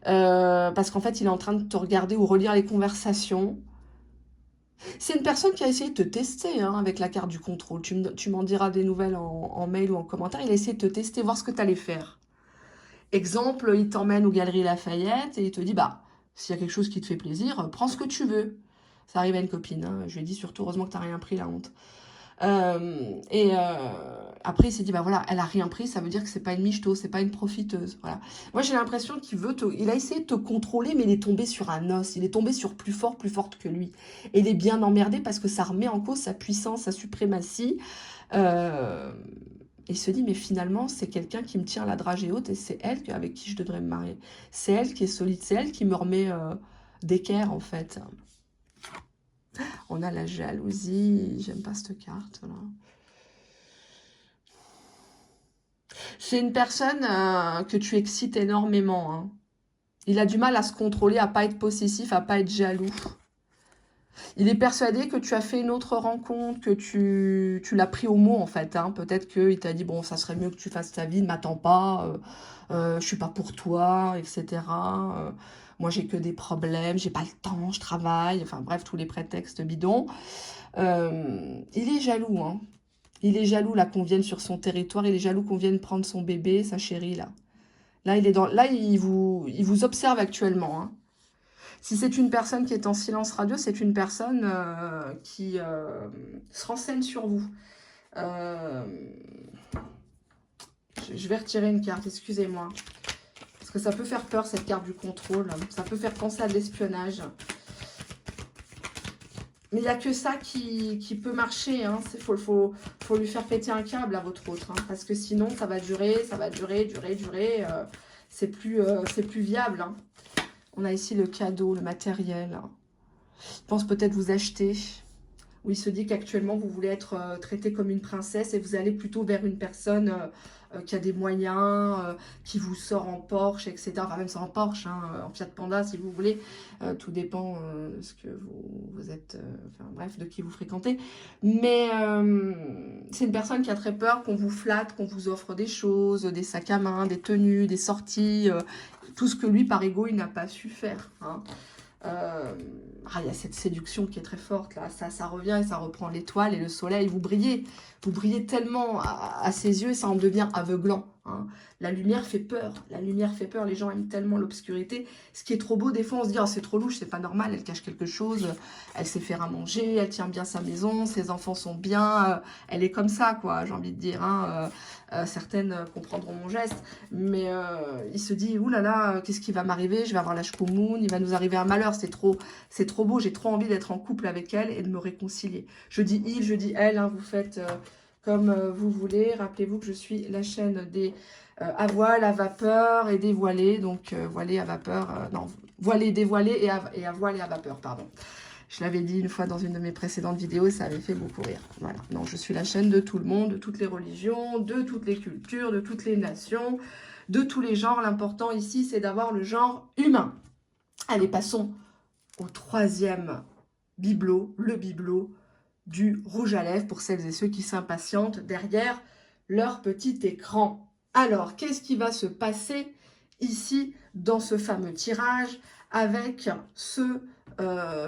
Parce qu'en fait, il est en train de te regarder ou relire les conversations. C'est une personne qui a essayé de te tester hein, avec la carte du contrôle. Tu m'en diras des nouvelles en mail ou en commentaire. Il a essayé de te tester, voir ce que tu allais faire. Exemple, il t'emmène aux Galeries Lafayette et il te dit, bah, s'il y a quelque chose qui te fait plaisir, prends ce que tu veux. Ça arrive à une copine. Hein. Je lui ai dit surtout, heureusement que tu n'as rien pris, la honte. Après, il s'est dit, bah voilà, elle a rien pris, ça veut dire que c'est pas une michto, c'est pas une profiteuse. Voilà. Moi, j'ai l'impression qu'il veut il a essayé de te contrôler, mais il est tombé sur un os. Il est tombé sur plus fort, plus forte que lui. Et il est bien emmerdé parce que ça remet en cause sa puissance, sa suprématie. Il se dit, mais finalement, c'est quelqu'un qui me tient la dragée haute et c'est elle avec qui je devrais me marier. C'est elle qui est solide, c'est elle qui me remet d'équerre, en fait. On a la jalousie, j'aime pas cette carte, là. C'est une personne que tu excites énormément. Hein. Il a du mal à se contrôler, à pas être possessif, à pas être jaloux. Il est persuadé que tu as fait une autre rencontre, que tu l'as pris au mot en fait. Hein. Peut-être qu'il t'a dit, bon, ça serait mieux que tu fasses ta vie, ne m'attends pas, je suis pas pour toi, etc. Moi, j'ai que des problèmes, j'ai pas le temps, je travaille. Enfin bref, tous les prétextes bidons. Il est jaloux, hein. Il est jaloux, là, qu'on vienne sur son territoire. Il est jaloux qu'on vienne prendre son bébé, sa chérie, là. Là, il vous observe actuellement, hein. Si c'est une personne qui est en silence radio, c'est une personne qui se renseigne sur vous. Je vais retirer une carte, excusez-moi. Parce que ça peut faire peur, cette carte du contrôle. Ça peut faire penser à de l'espionnage. Mais il n'y a que ça qui peut marcher. Hein. Faut lui faire péter un câble à votre autre. Hein, parce que sinon, ça va durer. C'est plus viable. Hein. On a ici le cadeau, le matériel. Il pense peut-être vous acheter. Ou il se dit qu'actuellement, vous voulez être traité comme une princesse et vous allez plutôt vers une personne qui a des moyens, qui vous sort en Porsche, etc. Enfin, même sans en Porsche, hein, en Fiat Panda, si vous voulez. Tout dépend de ce que vous êtes, enfin bref, de qui vous fréquentez. Mais c'est une personne qui a très peur qu'on vous flatte, qu'on vous offre des choses, des sacs à main, des tenues, des sorties, tout ce que lui, par ego, il n'a pas su faire, hein. Il y a cette séduction qui est très forte là, ça revient et ça reprend l'étoile et le soleil, vous brillez tellement à ses yeux et ça en devient aveuglant, hein. La lumière fait peur, les gens aiment tellement l'obscurité. Ce qui est trop beau, des fois on se dit oh, c'est trop louche, c'est pas normal, elle cache quelque chose, elle sait faire à manger, elle tient bien sa maison, ses enfants sont bien, elle est comme ça quoi, j'ai envie de dire, hein. Certaines comprendront mon geste, mais il se dit oulala, qu'est-ce qui va m'arriver, je vais avoir la shkumoun, il va nous arriver un malheur, c'est trop beau, j'ai trop envie d'être en couple avec elle et de me réconcilier. Je dis il, je dis elle, hein, vous faites comme vous voulez. Rappelez-vous que je suis la chaîne des à voile, à vapeur et dévoilé, donc voilé à vapeur, non, voilé, dévoilé et à voile et à vapeur, pardon. Je l'avais dit une fois dans une de mes précédentes vidéos et ça avait fait beaucoup rire. Voilà, non, je suis la chaîne de tout le monde, de toutes les religions, de toutes les cultures, de toutes les nations, de tous les genres. L'important ici, c'est d'avoir le genre humain. Allez, passons au troisième bibelot, le bibelot du rouge à lèvres pour celles et ceux qui s'impatientent derrière leur petit écran. Alors, qu'est-ce qui va se passer ici dans ce fameux tirage avec ce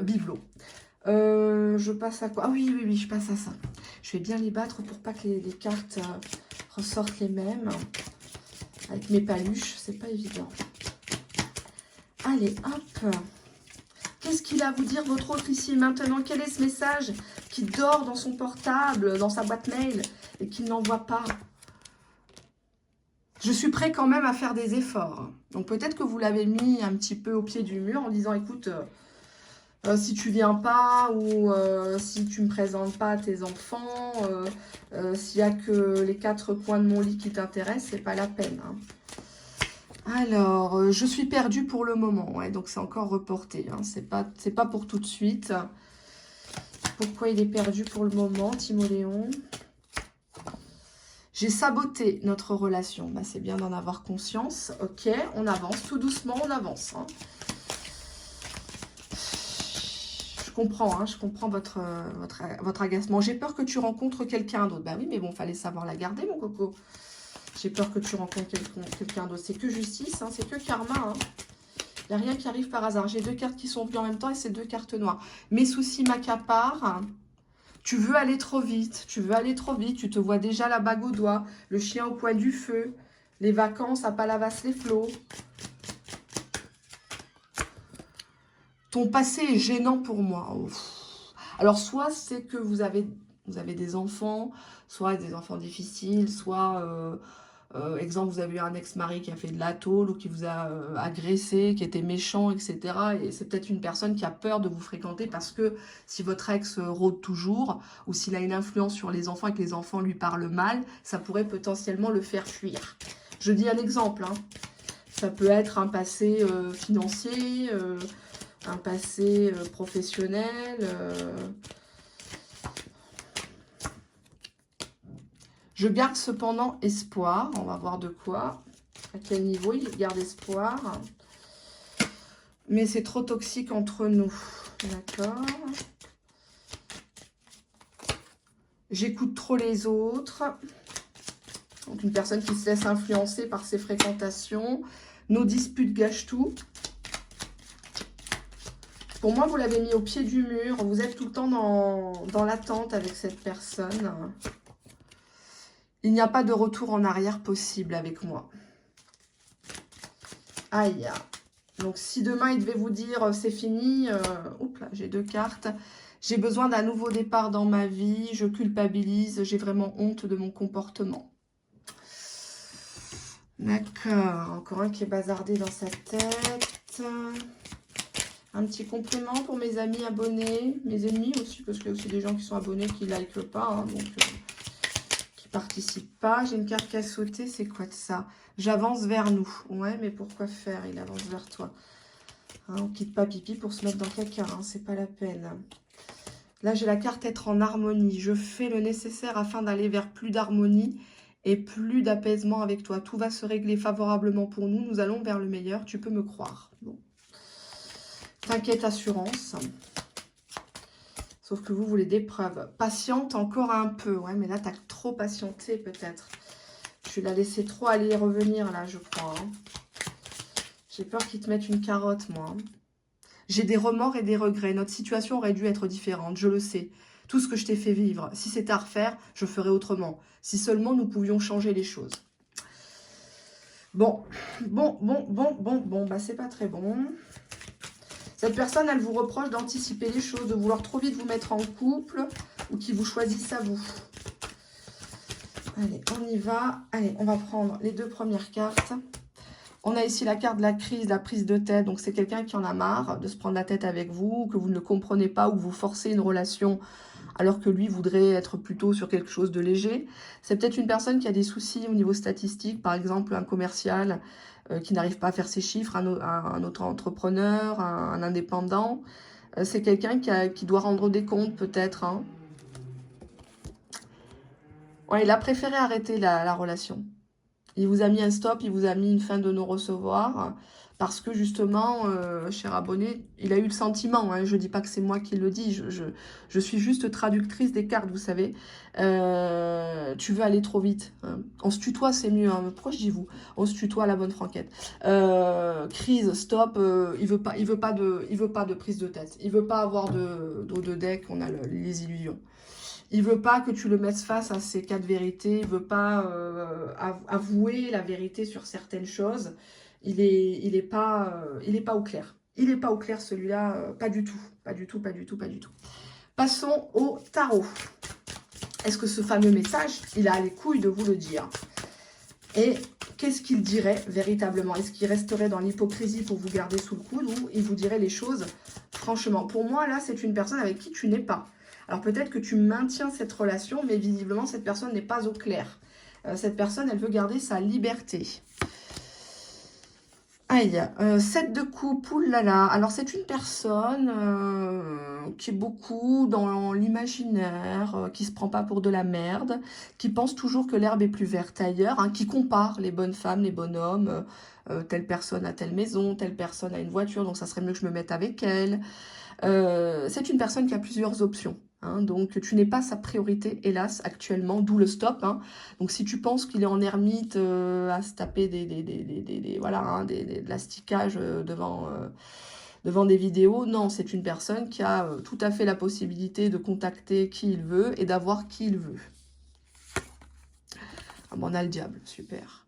bibelot? Je passe à quoi? Ah oui, je passe à ça. Je vais bien les battre pour pas que les cartes ressortent les mêmes. Avec mes paluches, c'est pas évident. Allez, hop. Qu'est-ce qu'il a à vous dire, votre autre ici maintenant? Quel est ce message qui dort dans son portable, dans sa boîte mail, et qu'il n'envoie pas? Je suis prêt quand même à faire des efforts. Donc peut-être que vous l'avez mis un petit peu au pied du mur en disant, écoute, si tu viens pas ou si tu me présentes pas tes enfants, s'il n'y a que les 4 coins de mon lit qui t'intéressent, c'est pas la peine, hein. Alors, je suis perdue pour le moment, ouais, donc c'est encore reporté, hein, c'est pas pour tout de suite. Pourquoi il est perdu pour le moment, Timoléon? J'ai saboté notre relation, bah, c'est bien d'en avoir conscience, ok, on avance, tout doucement, on avance, hein. Je comprends votre agacement. J'ai peur que tu rencontres quelqu'un d'autre. Bah oui, mais bon, fallait savoir la garder, mon coco. J'ai peur que tu rencontres quelqu'un d'autre. C'est que justice, hein, c'est que karma. Hein. Il n'y a rien qui arrive par hasard. J'ai 2 cartes qui sont venues en même temps et c'est 2 cartes noires. Mes soucis m'accaparent. Tu veux aller trop vite. Tu te vois déjà la bague au doigt, le chien au coin du feu, les vacances à Palavas-les-Flots. Ton passé est gênant pour moi. Ouf. Alors, soit c'est que vous avez des enfants, soit des enfants difficiles, soit... exemple, vous avez eu un ex-mari qui a fait de la tôle ou qui vous a agressé, qui était méchant, etc. Et c'est peut-être une personne qui a peur de vous fréquenter parce que si votre ex rôde toujours ou s'il a une influence sur les enfants et que les enfants lui parlent mal, ça pourrait potentiellement le faire fuir. Je dis un exemple, hein. Ça peut être un passé financier, un passé professionnel... Je garde cependant espoir. On va voir de quoi. À quel niveau il garde espoir. Mais c'est trop toxique entre nous. D'accord. J'écoute trop les autres. Donc une personne qui se laisse influencer par ses fréquentations. Nos disputes gâchent tout. Pour moi, vous l'avez mis au pied du mur. Vous êtes tout le temps dans l'attente avec cette personne. Il n'y a pas de retour en arrière possible avec moi. Aïe. Donc, si demain, il devait vous dire c'est fini, oups là, j'ai 2 cartes. J'ai besoin d'un nouveau départ dans ma vie. Je culpabilise. J'ai vraiment honte de mon comportement. D'accord. Encore un qui est bazardé dans sa tête. Un petit complément pour mes amis abonnés. Mes ennemis aussi, parce qu'il y a aussi des gens qui sont abonnés qui ne likent pas. Hein, donc, qui ne participent pas. J'ai une carte qui a sauté. C'est quoi de ça? J'avance vers nous. Ouais, mais pourquoi faire? Il avance vers toi. Hein, on ne quitte pas pipi pour se mettre dans quelqu'un. Hein, c'est pas la peine. Là, j'ai la carte être en harmonie. Je fais le nécessaire afin d'aller vers plus d'harmonie et plus d'apaisement avec toi. Tout va se régler favorablement pour nous. Nous allons vers le meilleur. Tu peux me croire. Bon. T'inquiète, assurance. Sauf que vous voulez des preuves. Patiente encore un peu. Ouais, mais là, tu as trop patienté peut-être. Tu l'as laissé trop aller et revenir là, je crois. Hein. J'ai peur qu'ils te mettent une carotte, moi. J'ai des remords et des regrets. Notre situation aurait dû être différente, je le sais. Tout ce que je t'ai fait vivre, si c'était à refaire, je ferais autrement. Si seulement nous pouvions changer les choses. Bon, bah c'est pas très bon. Cette personne, elle vous reproche d'anticiper les choses, de vouloir trop vite vous mettre en couple ou qui vous choisissent à vous. Allez, on y va. Allez, on va prendre les 2 premières cartes. On a ici la carte de la crise, la prise de tête. Donc, c'est quelqu'un qui en a marre de se prendre la tête avec vous, que vous ne comprenez pas ou que vous forcez une relation alors que lui voudrait être plutôt sur quelque chose de léger. C'est peut-être une personne qui a des soucis au niveau statistique, par exemple un commercial qui n'arrive pas à faire ses chiffres, un auto-entrepreneur, un indépendant. C'est quelqu'un qui doit rendre des comptes peut-être. Hein. Ouais, il a préféré arrêter la relation. Il vous a mis un stop, il vous a mis une fin de non-recevoir parce que justement, cher abonné, il a eu le sentiment, hein, je ne dis pas que c'est moi qui le dis, je suis juste traductrice des cartes, vous savez. Tu veux aller trop vite. Hein. On se tutoie, c'est mieux. Hein. Pourquoi je dis vous? On se tutoie à la bonne franquette. Crise, stop, il veut pas de prise de tête. Il veut pas avoir de deck, on a les illusions. Il veut pas que tu le mettes face à ces 4 vérités. Il veut pas avouer la vérité sur certaines choses. Il est pas au clair. Il n'est pas au clair celui-là, pas du tout. Pas du tout, pas du tout, pas du tout. Passons au tarot. Est-ce que ce fameux message, il a les couilles de vous le dire? Et qu'est-ce qu'il dirait véritablement? Est-ce qu'il resterait dans l'hypocrisie pour vous garder sous le coude ou il vous dirait les choses franchement? Pour moi, là, c'est une personne avec qui tu n'es pas. Alors peut-être que tu maintiens cette relation, mais visiblement, cette personne n'est pas au clair. Cette personne, elle veut garder sa liberté. Aïe, 7 de coupe, oulala. Alors c'est une personne qui est beaucoup dans l'imaginaire, qui se prend pas pour de la merde, qui pense toujours que l'herbe est plus verte ailleurs, hein, qui compare les bonnes femmes, les bonhommes, telle personne a telle maison, telle personne a une voiture, donc ça serait mieux que je me mette avec elle. C'est une personne qui a plusieurs options. Hein, donc, tu n'es pas sa priorité, hélas, actuellement, d'où le stop. Hein. Donc, si tu penses qu'il est en ermite à se taper voilà, hein, de l'asticage devant des vidéos, non, c'est une personne qui a tout à fait la possibilité de contacter qui il veut et d'avoir qui il veut. Ah bon, on a le diable, super.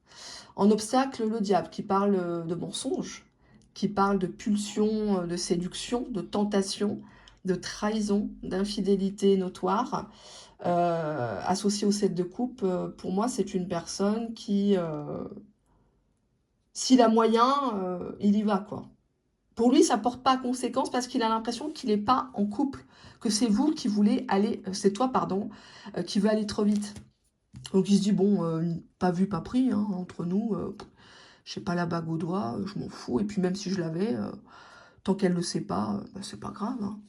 En obstacle, le diable qui parle de mensonge, qui parle de pulsion, de séduction, de tentation, de trahison, d'infidélité notoire, associée au 7 de coupe. Pour moi, c'est une personne qui, s'il a moyen, il y va, quoi. Pour lui, ça ne porte pas à conséquence parce qu'il a l'impression qu'il n'est pas en couple, que c'est vous qui voulez aller, c'est toi, pardon, qui veut aller trop vite. Donc il se dit, bon, pas vu, pas pris, hein, entre nous, je sais pas la bague au doigt, je m'en fous. Et puis même si je l'avais, tant qu'elle le sait pas, bah, c'est pas grave. Hein.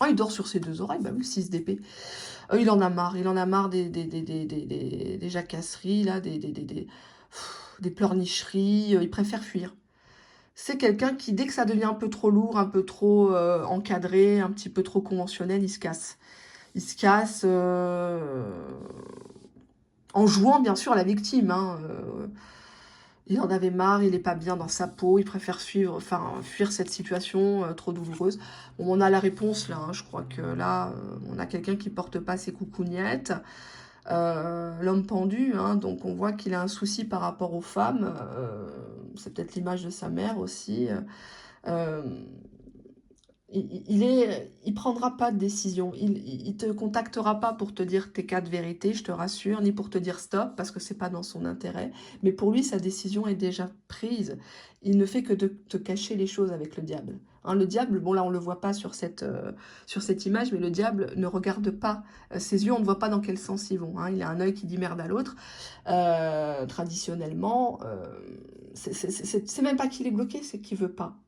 Oh, il dort sur ses 2 oreilles, bah oui, le 6 d'épée. Il en a marre des jacasseries, là, des pleurnicheries, il préfère fuir. C'est quelqu'un qui, dès que ça devient un peu trop lourd, un peu trop encadré, un petit peu trop conventionnel, il se casse. Il se casse en jouant, bien sûr, à la victime, hein, il en avait marre, il n'est pas bien dans sa peau, il préfère fuir cette situation trop douloureuse. Bon, on a la réponse là, hein, je crois que là, on a quelqu'un qui porte pas ses coucougnettes. l'homme pendu, hein, donc on voit qu'il a un souci par rapport aux femmes. C'est peut-être l'image de sa mère aussi. Euh, il prendra pas de décision. Il te contactera pas pour te dire tes cas de vérité, je te rassure, ni pour te dire stop, parce que c'est pas dans son intérêt. Mais pour lui, sa décision est déjà prise. Il ne fait que de te cacher les choses avec le diable. Hein, le diable, bon là on le voit pas sur cette image, mais le diable ne regarde pas. Ses yeux, on ne voit pas dans quel sens ils vont. Hein. Il a un œil qui dit merde à l'autre. Traditionnellement, c'est même pas qu'il est bloqué, c'est qu'il veut pas.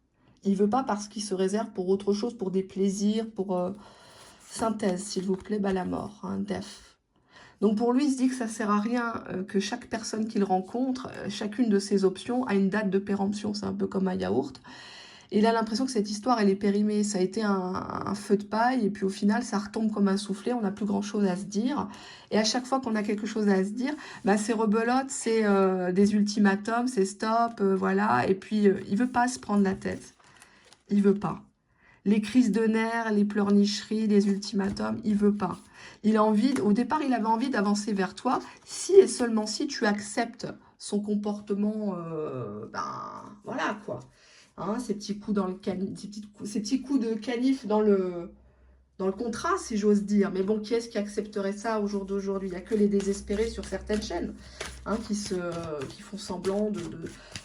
Il veut pas parce qu'il se réserve pour autre chose, pour des plaisirs, pour... synthèse, s'il vous plaît, bah la mort, hein, death. Donc pour lui, il se dit que ça sert à rien, que chaque personne qu'il rencontre, chacune de ses options a une date de péremption, c'est un peu comme un yaourt. Et il a l'impression que cette histoire, elle est périmée, ça a été un feu de paille, et puis au final, ça retombe comme un soufflet, on n'a plus grand-chose à se dire. Et à chaque fois qu'on a quelque chose à se dire, bah, c'est rebelote, c'est des ultimatums, c'est stop, voilà, et puis il veut pas se prendre la tête. Il veut pas. Les crises de nerfs, les pleurnicheries, les ultimatums, il veut pas. Il a envie, au départ, il avait envie d'avancer vers toi, si et seulement si tu acceptes son comportement, ben voilà quoi. Hein, ces petits coups dans le canif, ces petits coups de canif dans le contrat, si j'ose dire. Mais bon, qui est-ce qui accepterait ça au jour d'aujourd'hui? Il n'y a que les désespérés sur certaines chaînes, hein, qui font semblant de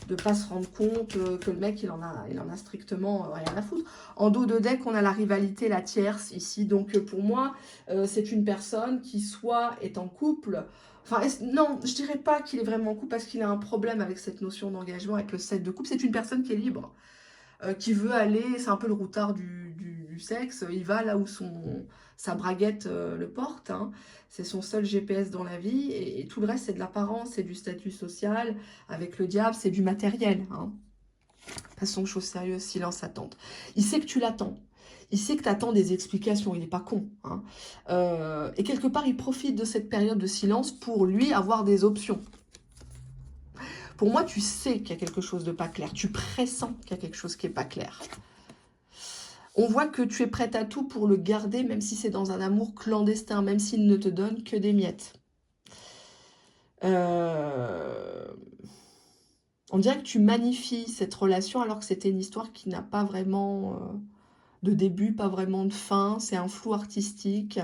ne pas se rendre compte que le mec, il en a strictement rien à foutre. En dos de deck, on a la rivalité, la tierce ici. Donc pour moi, c'est une personne qui soit est en couple. Enfin, non, je dirais pas qu'il est vraiment en couple parce qu'il a un problème avec cette notion d'engagement, avec le 7 de couple. C'est une personne qui est libre, qui veut aller, c'est un peu le routard du sexe, il va là où sa braguette le porte, hein. C'est son seul GPS dans la vie, et tout le reste c'est de l'apparence, c'est du statut social, avec le diable c'est du matériel. Hein. Passons aux choses sérieuses, silence, attente. Il sait que tu l'attends. Il sait que tu attends des explications, il n'est pas con. Hein. Et quelque part, il profite de cette période de silence pour lui avoir des options. Pour moi, tu sais qu'il y a quelque chose de pas clair. Tu pressens qu'il y a quelque chose qui n'est pas clair. On voit que tu es prête à tout pour le garder, même si c'est dans un amour clandestin, même s'il ne te donne que des miettes. On dirait que tu magnifies cette relation alors que c'était une histoire qui n'a pas vraiment de début, pas vraiment de fin. C'est un flou artistique.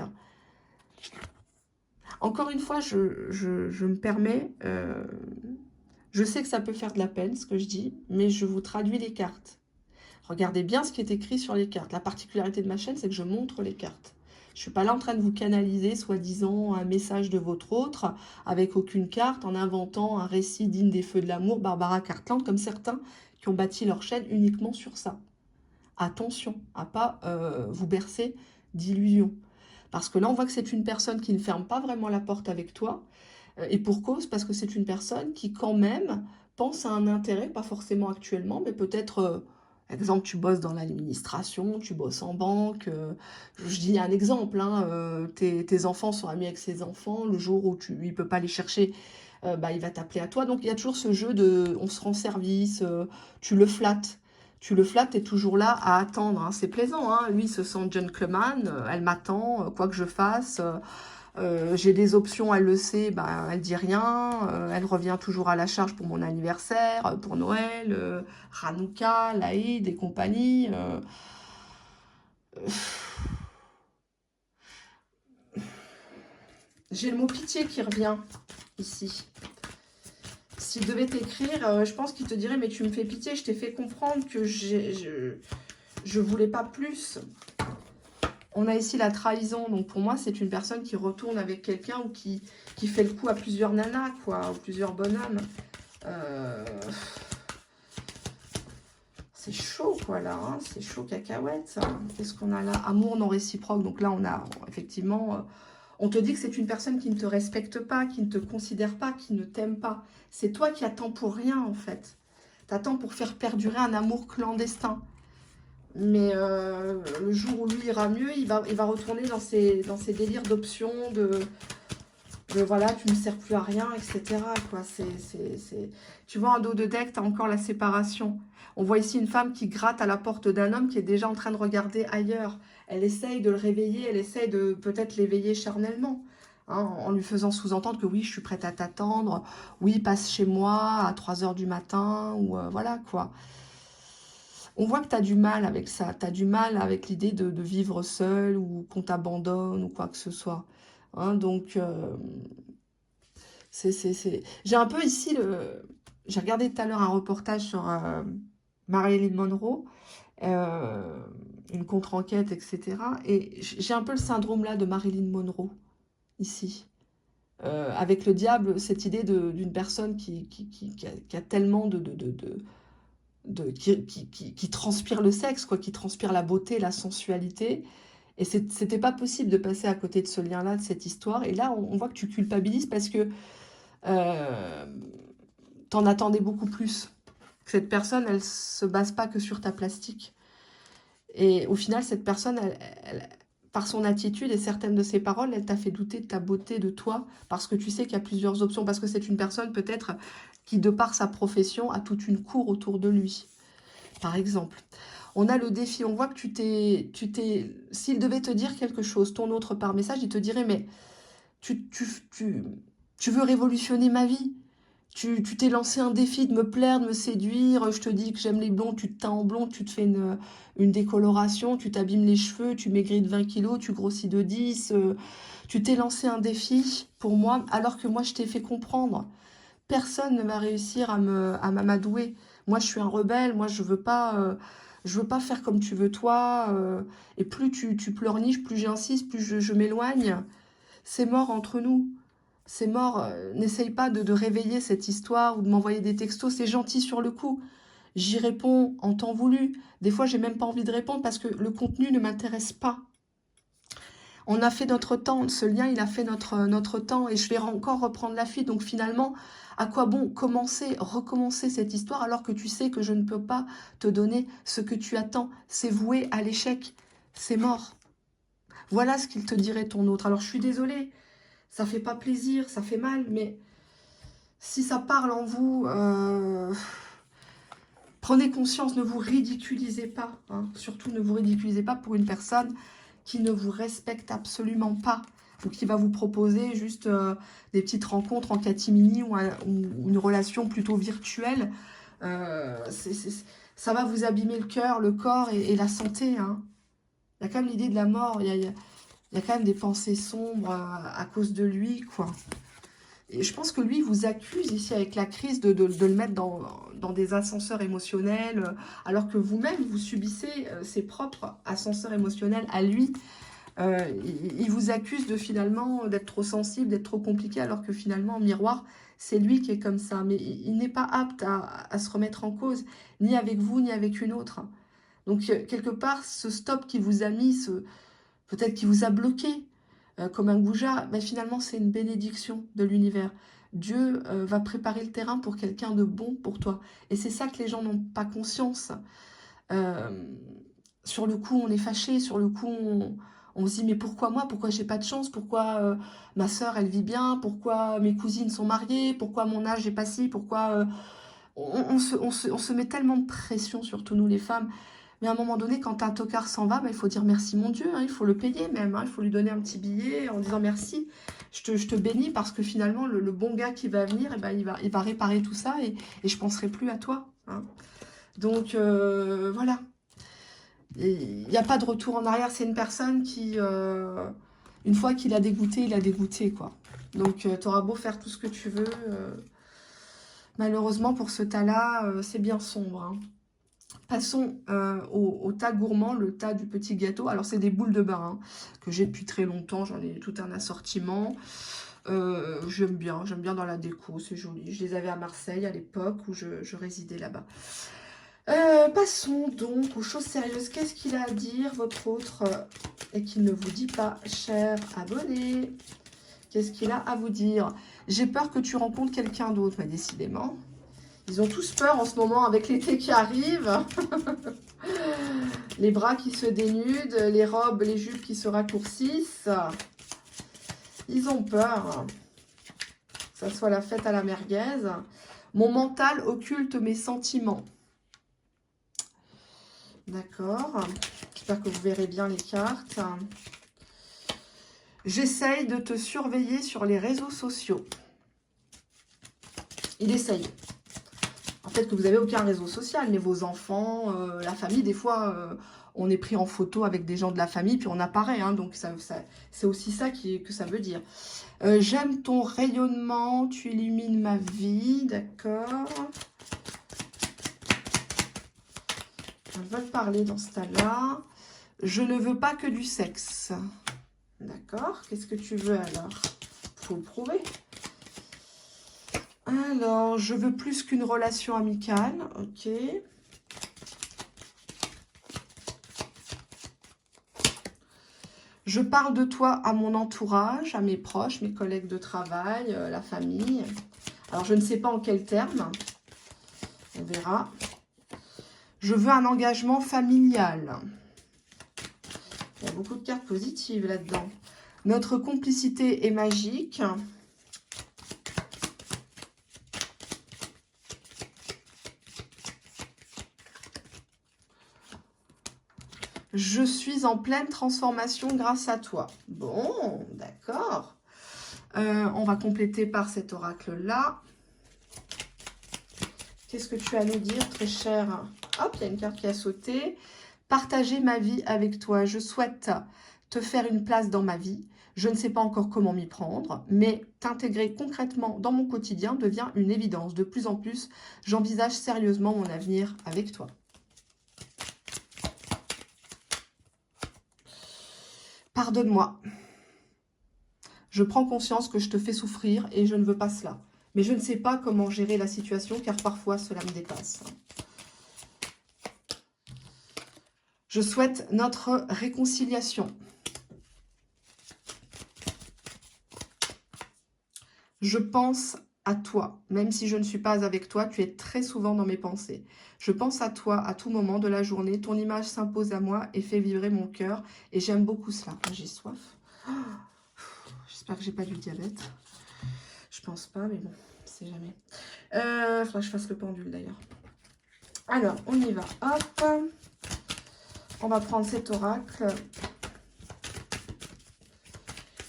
Encore une fois, je me permets... je sais que ça peut faire de la peine, ce que je dis, mais je vous traduis les cartes. Regardez bien ce qui est écrit sur les cartes. La particularité de ma chaîne, c'est que je montre les cartes. Je ne suis pas là en train de vous canaliser, soi-disant, un message de votre autre, avec aucune carte, en inventant un récit digne des feux de l'amour, Barbara Cartland, comme certains qui ont bâti leur chaîne uniquement sur ça. Attention à ne pas vous bercer d'illusions. Parce que là, on voit que c'est une personne qui ne ferme pas vraiment la porte avec toi. Et pour cause, parce que c'est une personne qui, quand même, pense à un intérêt, pas forcément actuellement, mais peut-être... exemple, tu bosses dans l'administration, tu bosses en banque. Je dis un exemple, hein, tes enfants sont amis avec ses enfants. Le jour où il ne peut pas les chercher, bah, il va t'appeler à toi. Donc, il y a toujours ce jeu de on se rend service, tu le flattes. Tu le flattes, tu es toujours là à attendre. Hein. C'est plaisant. Hein. Lui, il se sent gentleman. Elle m'attend, quoi que je fasse. J'ai des options, elle le sait, ben, elle dit rien. Elle revient toujours à la charge pour mon anniversaire, pour Noël, Hanouka, l'Aïd et compagnie. J'ai le mot pitié qui revient ici. S'il devait t'écrire, je pense qu'il te dirait, mais tu me fais pitié, je t'ai fait comprendre que je voulais pas plus. On a ici la trahison, donc pour moi, c'est une personne qui retourne avec quelqu'un ou qui fait le coup à plusieurs nanas, quoi, ou plusieurs bonhommes. C'est chaud, quoi, là, hein, c'est chaud cacahuète, ça. Qu'est-ce qu'on a là? Amour non réciproque, donc là, on a, effectivement, on te dit que c'est une personne qui ne te respecte pas, qui ne te considère pas, qui ne t'aime pas. C'est toi qui attends pour rien, en fait. T'attends pour faire perdurer un amour clandestin. Mais le jour où lui ira mieux, il va retourner dans ses délires d'options, de voilà, tu ne me sers plus à rien, etc. Quoi. Tu vois, en dos de deck, tu as encore la séparation. On voit ici une femme qui gratte à la porte d'un homme qui est déjà en train de regarder ailleurs. Elle essaye de le réveiller, elle essaye de peut-être l'éveiller charnellement. hein, en lui faisant sous-entendre que oui, je suis prête à t'attendre, oui, passe chez moi à 3 heures du matin, ou voilà quoi. On voit que tu as du mal avec ça, tu as du mal avec l'idée de vivre seul ou qu'on t'abandonne ou quoi que ce soit. Hein, donc, j'ai un peu ici J'ai regardé tout à l'heure un reportage sur Marilyn Monroe, euh, une contre-enquête, etc. Et j'ai un peu le syndrome là de Marilyn Monroe, ici. Avec le diable, cette idée d'une personne qui a tellement qui transpire le sexe, quoi, qui transpire la beauté, la sensualité. Et c'était pas possible de passer à côté de ce lien-là, de cette histoire. Et là, on voit que tu culpabilises parce que euh, t'en attendais beaucoup plus. Cette personne, elle se base pas que sur ta plastique. Et au final, cette personne, par son attitude et certaines de ses paroles, elle t'a fait douter de ta beauté, de toi, parce que tu sais qu'il y a plusieurs options, parce que c'est une personne peut-être qui, de par sa profession, a toute une cour autour de lui, par exemple. On a le défi, on voit que s'il devait te dire quelque chose, ton autre par message, il te dirait, mais tu, tu, tu, tu veux révolutionner ma vie. Tu t'es lancé un défi de me plaire, de me séduire. Je te dis que j'aime les blonds, tu te teins en blond, tu te fais une décoloration, tu t'abîmes les cheveux, tu maigris de 20 kilos, tu grossis de 10. Tu t'es lancé un défi pour moi, alors que moi, je t'ai fait comprendre. Personne ne va réussir à m'amadouer. Moi, je suis un rebelle. Moi, je veux pas faire comme tu veux toi. Et plus tu pleurniches, plus j'insiste, plus je m'éloigne. C'est mort entre nous. C'est mort. N'essaye pas de réveiller cette histoire ou de m'envoyer des textos. C'est gentil sur le coup. J'y réponds en temps voulu. Des fois, j'ai même pas envie de répondre parce que le contenu ne m'intéresse pas. On a fait notre temps, ce lien, il a fait notre temps et je vais encore reprendre la fuite. Donc finalement, à quoi bon recommencer cette histoire alors que tu sais que je ne peux pas te donner ce que tu attends. C'est voué à l'échec, c'est mort. Voilà ce qu'il te dirait ton autre. Alors je suis désolée, ça fait pas plaisir, ça fait mal, mais si ça parle en vous, prenez conscience, ne vous ridiculisez pas. Hein. Surtout ne vous ridiculisez pas pour une personne qui ne vous respecte absolument pas ou qui va vous proposer juste des petites rencontres en catimini ou une relation plutôt virtuelle. Euh, c'est- c'est- Ça va vous abîmer le cœur, le corps et la santé. Hein. Il y a quand même l'idée de la mort, il y a quand même des pensées sombres à cause de lui, quoi. Et je pense que lui vous accuse ici avec la crise de le mettre dans des ascenseurs émotionnels, alors que vous-même, vous subissez ses propres ascenseurs émotionnels à lui. Il vous accuse de finalement d'être trop sensible, d'être trop compliqué, alors que finalement, en miroir, c'est lui qui est comme ça. Mais il n'est pas apte à se remettre en cause, ni avec vous, ni avec une autre. Donc, quelque part, ce stop qui vous a mis, peut-être qui vous a bloqué, comme un goujat, ben finalement, c'est une bénédiction de l'univers. Dieu va préparer le terrain pour quelqu'un de bon pour toi. Et c'est ça que les gens n'ont pas conscience. Euh, sur le coup, on est fâché, sur le coup, on se dit, mais pourquoi moi? Pourquoi j'ai pas de chance? Pourquoi ma sœur, elle vit bien? Pourquoi mes cousines sont mariées? Pourquoi mon âge est pas ci? Pourquoi... on se met tellement de pression, surtout nous les femmes. Mais à un moment donné, quand un tocard s'en va, ben, il faut dire merci mon Dieu, hein, il faut le payer même, hein, il faut lui donner un petit billet en disant merci, je te bénis parce que finalement, le bon gars qui va venir, eh ben, il va réparer tout ça et je ne penserai plus à toi. Hein. Donc, voilà. Il n'y a pas de retour en arrière. C'est une personne qui, une fois qu'il a dégoûté, il a dégoûté, quoi. Donc, tu auras beau faire tout ce que tu veux. Malheureusement, pour ce tas-là, c'est bien sombre. Hein. Passons au tas gourmand, le tas du petit gâteau. Alors, c'est des boules de bain hein, que j'ai depuis très longtemps. J'en ai tout un assortiment. J'aime bien dans la déco, c'est joli. Je les avais à Marseille à l'époque où je résidais là-bas. Passons donc aux choses sérieuses. Qu'est-ce qu'il a à dire, votre autre, et qu'il ne vous dit pas, cher abonné? Qu'est-ce qu'il a à vous dire? J'ai peur que tu rencontres quelqu'un d'autre, mais décidément. Ils ont tous peur en ce moment avec l'été qui arrive. Les bras qui se dénudent, les robes, les jupes qui se raccourcissent. Ils ont peur. Que ça soit la fête à la merguez. Mon mental occulte mes sentiments. D'accord. J'espère que vous verrez bien les cartes. J'essaye de te surveiller sur les réseaux sociaux. Il essaye. En fait, que vous n'avez aucun réseau social, mais vos enfants, la famille, des fois, on est pris en photo avec des gens de la famille, puis on apparaît, hein, donc c'est aussi ça que ça veut dire. J'aime ton rayonnement, tu illumines ma vie, d'accord. On va te parler dans ce tas-là. Je ne veux pas que du sexe. D'accord. Qu'est-ce que tu veux alors? Faut le prouver. Alors, je veux plus qu'une relation amicale. Ok. Je parle de toi à mon entourage, à mes proches, mes collègues de travail, la famille. Alors, je ne sais pas en quels termes. On verra. Je veux un engagement familial. Il y a beaucoup de cartes positives là-dedans. Notre complicité est magique. Je suis en pleine transformation grâce à toi. Bon, d'accord. On va compléter par cet oracle-là. Qu'est-ce que tu as à nous dire, très cher? Hop, il y a une carte qui a sauté. Partager ma vie avec toi. Je souhaite te faire une place dans ma vie. Je ne sais pas encore comment m'y prendre, mais t'intégrer concrètement dans mon quotidien devient une évidence. De plus en plus, j'envisage sérieusement mon avenir avec toi. Pardonne-moi. Je prends conscience que je te fais souffrir et je ne veux pas cela. Mais je ne sais pas comment gérer la situation car parfois cela me dépasse. Je souhaite notre réconciliation. Je pense à toi, même si je ne suis pas avec toi, tu es très souvent dans mes pensées. Je pense à toi à tout moment de la journée, ton image s'impose à moi et fait vibrer mon cœur. Et j'aime beaucoup cela. J'ai soif. J'espère que j'ai pas du diabète. Je pense pas, mais bon, c'est jamais. Faudra que je fasse le pendule d'ailleurs. Alors, on y va. Hop. On va prendre cet oracle.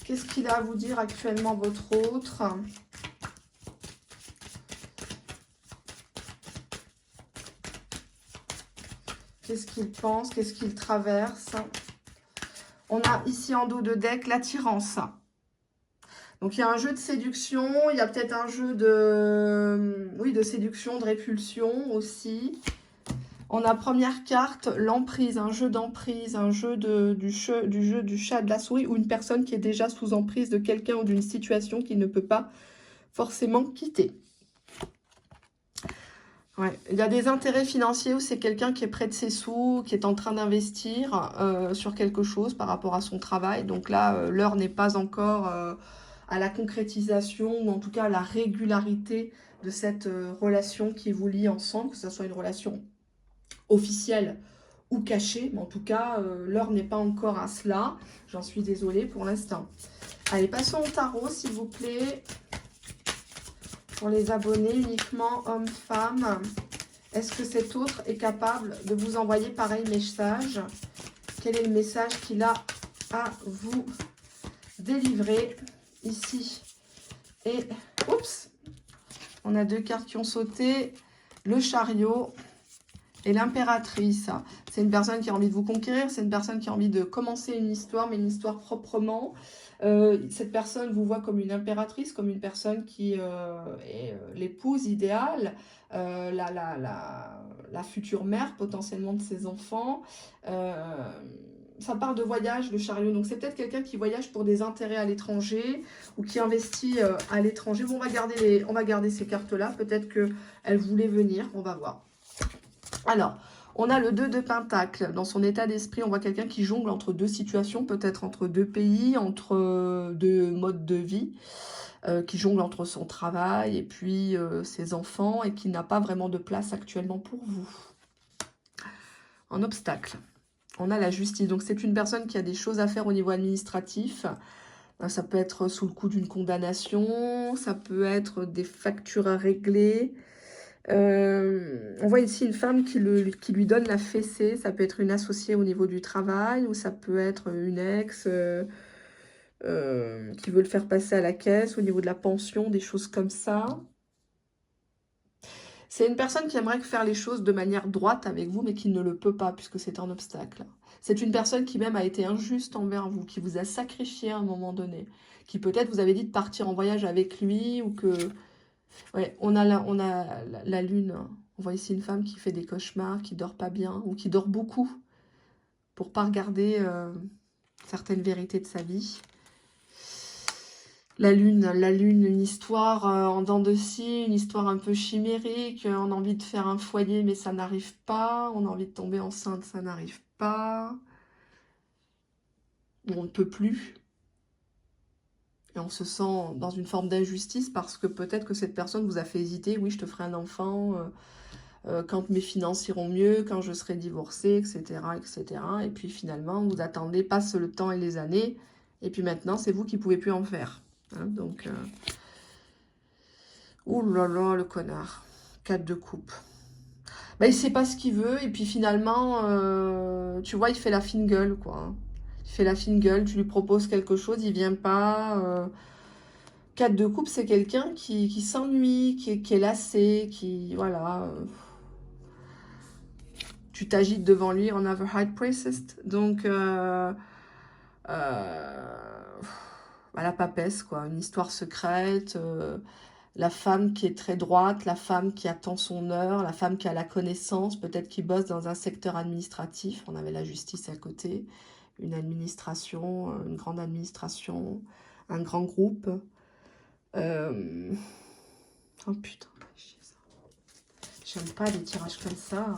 Qu'est-ce qu'il a à vous dire actuellement, votre autre? Qu'est-ce qu'il pense? Qu'est-ce qu'il traverse? On a ici en dos de deck l'attirance. Donc, il y a un jeu de séduction. Il y a peut-être un jeu de, oui, de séduction, de répulsion aussi. On a première carte, l'emprise, un jeu d'emprise, un jeu du chat, de la souris, ou une personne qui est déjà sous emprise de quelqu'un ou d'une situation qu'il ne peut pas forcément quitter. Ouais. Il y a des intérêts financiers où c'est quelqu'un qui est près de ses sous, qui est en train d'investir sur quelque chose par rapport à son travail. Donc là, l'heure n'est pas encore à la concrétisation ou en tout cas à la régularité de cette relation qui vous lie ensemble, que ce soit une relation officielle ou cachée. Mais en tout cas, l'heure n'est pas encore à cela. J'en suis désolée pour l'instant. Allez, passons au tarot, s'il vous plaît. Pour les abonnés, uniquement hommes-femmes. Est-ce que cet autre est capable de vous envoyer pareil message? Quel est le message qu'il a à vous délivrer ici? Et, oups, on a deux cartes qui ont sauté. Le chariot et l'impératrice. C'est une personne qui a envie de vous conquérir. C'est une personne qui a envie de commencer une histoire, mais une histoire proprement. Cette personne vous voit comme une impératrice, comme une personne qui est l'épouse idéale, la future mère potentiellement de ses enfants. Ça parle de voyage, le chariot. Donc, c'est peut-être quelqu'un qui voyage pour des intérêts à l'étranger ou qui investit à l'étranger. Bon, on va garder ces cartes-là. Peut-être qu'elle voulait venir. On va voir. Alors, on a le 2 de Pentacle. Dans son état d'esprit, on voit quelqu'un qui jongle entre deux situations, peut-être entre deux pays, entre deux modes de vie, qui jongle entre son travail et puis ses enfants et qui n'a pas vraiment de place actuellement pour vous. En obstacle, on a la justice. Donc, c'est une personne qui a des choses à faire au niveau administratif. Ça peut être sous le coup d'une condamnation, ça peut être des factures à régler. On voit ici une femme qui lui donne la fessée. Ça peut être une associée au niveau du travail ou ça peut être une ex, qui veut le faire passer à la caisse, au niveau de la pension, des choses comme ça. C'est une personne qui aimerait faire les choses de manière droite avec vous, mais qui ne le peut pas, puisque c'est un obstacle. C'est une personne qui même a été injuste envers vous, qui vous a sacrifié à un moment donné, qui peut-être vous avez dit de partir en voyage avec lui, ou que... Ouais, on a la lune. On voit ici une femme qui fait des cauchemars, qui dort pas bien, ou qui dort beaucoup, pour pas regarder certaines vérités de sa vie. La lune, une histoire en dents de scie, une histoire un peu chimérique. On a envie de faire un foyer, mais ça n'arrive pas. On a envie de tomber enceinte, ça n'arrive pas. Ou on ne peut plus. Et on se sent dans une forme d'injustice parce que peut-être que cette personne vous a fait hésiter. Oui, je te ferai un enfant quand mes finances iront mieux, quand je serai divorcée, etc., etc. Et puis finalement, vous attendez, passe le temps et les années. Et puis maintenant, c'est vous qui ne pouvez plus en faire. Hein, donc... Ouh là là, le connard. 4 de coupe. Bah, il sait pas ce qu'il veut, et puis finalement, tu vois, il fait la fine gueule, quoi. Il fait la fine gueule, tu lui proposes quelque chose, il vient pas. 4 de coupe, c'est quelqu'un qui s'ennuie, qui est lassé, qui, voilà. Tu t'agites devant lui en Other High Priestess. Donc, bah, la papesse, quoi. Une histoire secrète. La femme qui est très droite, la femme qui attend son heure, la femme qui a la connaissance, peut-être qui bosse dans un secteur administratif. On avait la justice à côté, une administration, une grande administration, un grand groupe. Euh, Oh putain, j'aime pas les tirages comme ça.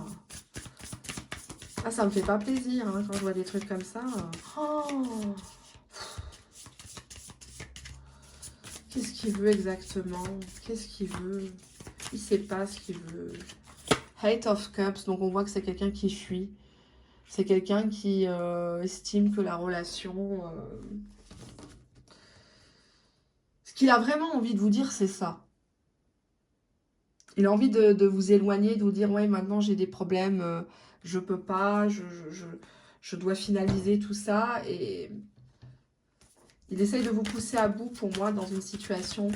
Ah, ça me fait pas plaisir hein, quand je vois des trucs comme ça. Oh, qu'est-ce qu'il veut exactement? Qu'est-ce qu'il veut? Il sait pas ce qu'il veut. Eight of Cups, donc on voit que c'est quelqu'un qui fuit. C'est quelqu'un qui estime que la relation... Ce qu'il a vraiment envie de vous dire, c'est ça. Il a envie de vous éloigner, de vous dire, ouais, maintenant j'ai des problèmes, je peux pas, je dois finaliser tout ça. Et il essaye de vous pousser à bout, pour moi, dans une situation...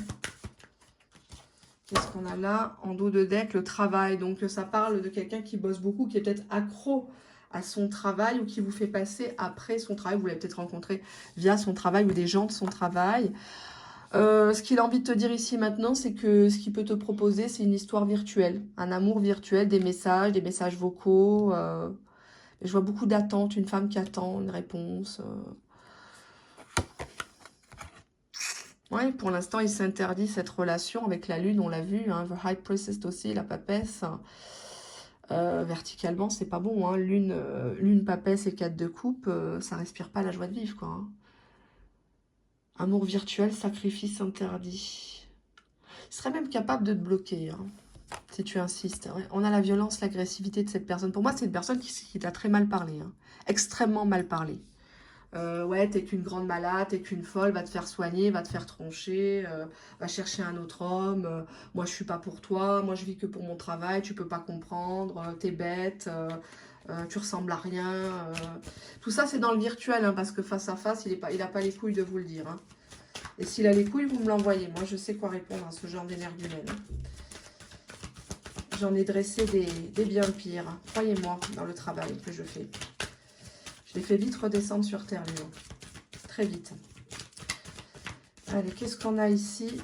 Qu'est-ce qu'on a là? En dos de deck, le travail. Donc, ça parle de quelqu'un qui bosse beaucoup, qui est peut-être accro à son travail ou qui vous fait passer après son travail. Vous l'avez peut-être rencontré via son travail ou des gens de son travail. Ce qu'il a envie de te dire ici maintenant, c'est que ce qu'il peut te proposer, c'est une histoire virtuelle. Un amour virtuel, des messages vocaux. Je vois beaucoup d'attentes, une femme qui attend une réponse. Ouais, pour l'instant, il s'interdit cette relation avec la lune, on l'a vu, hein, The High Priestess aussi, la papesse. Verticalement, c'est pas bon, hein. Lune, papesse et 4 de coupe, ça respire pas la joie de vivre, quoi. Hein. Amour virtuel, sacrifice interdit. Il serait même capable de te bloquer, hein, si tu insistes. Ouais. On a la violence, l'agressivité de cette personne. Pour moi, c'est une personne qui t'a très mal parlé, hein. Extrêmement mal parlé. Ouais, t'es qu'une grande malade, t'es qu'une folle, va te faire soigner, va te faire troncher, va chercher un autre homme, moi je suis pas pour toi, moi je vis que pour mon travail, tu peux pas comprendre, t'es bête, tu ressembles à rien. Tout ça c'est dans le virtuel, hein, parce que face à face, il a pas les couilles de vous le dire. Hein. Et s'il a les couilles, vous me l'envoyez. Moi je sais quoi répondre à ce genre d'énergumène. J'en ai dressé des bien pires, hein. Croyez-moi, dans le travail que je fais. Je les fais vite redescendre sur terre, les gens. Très vite. Allez, qu'est-ce qu'on a ici?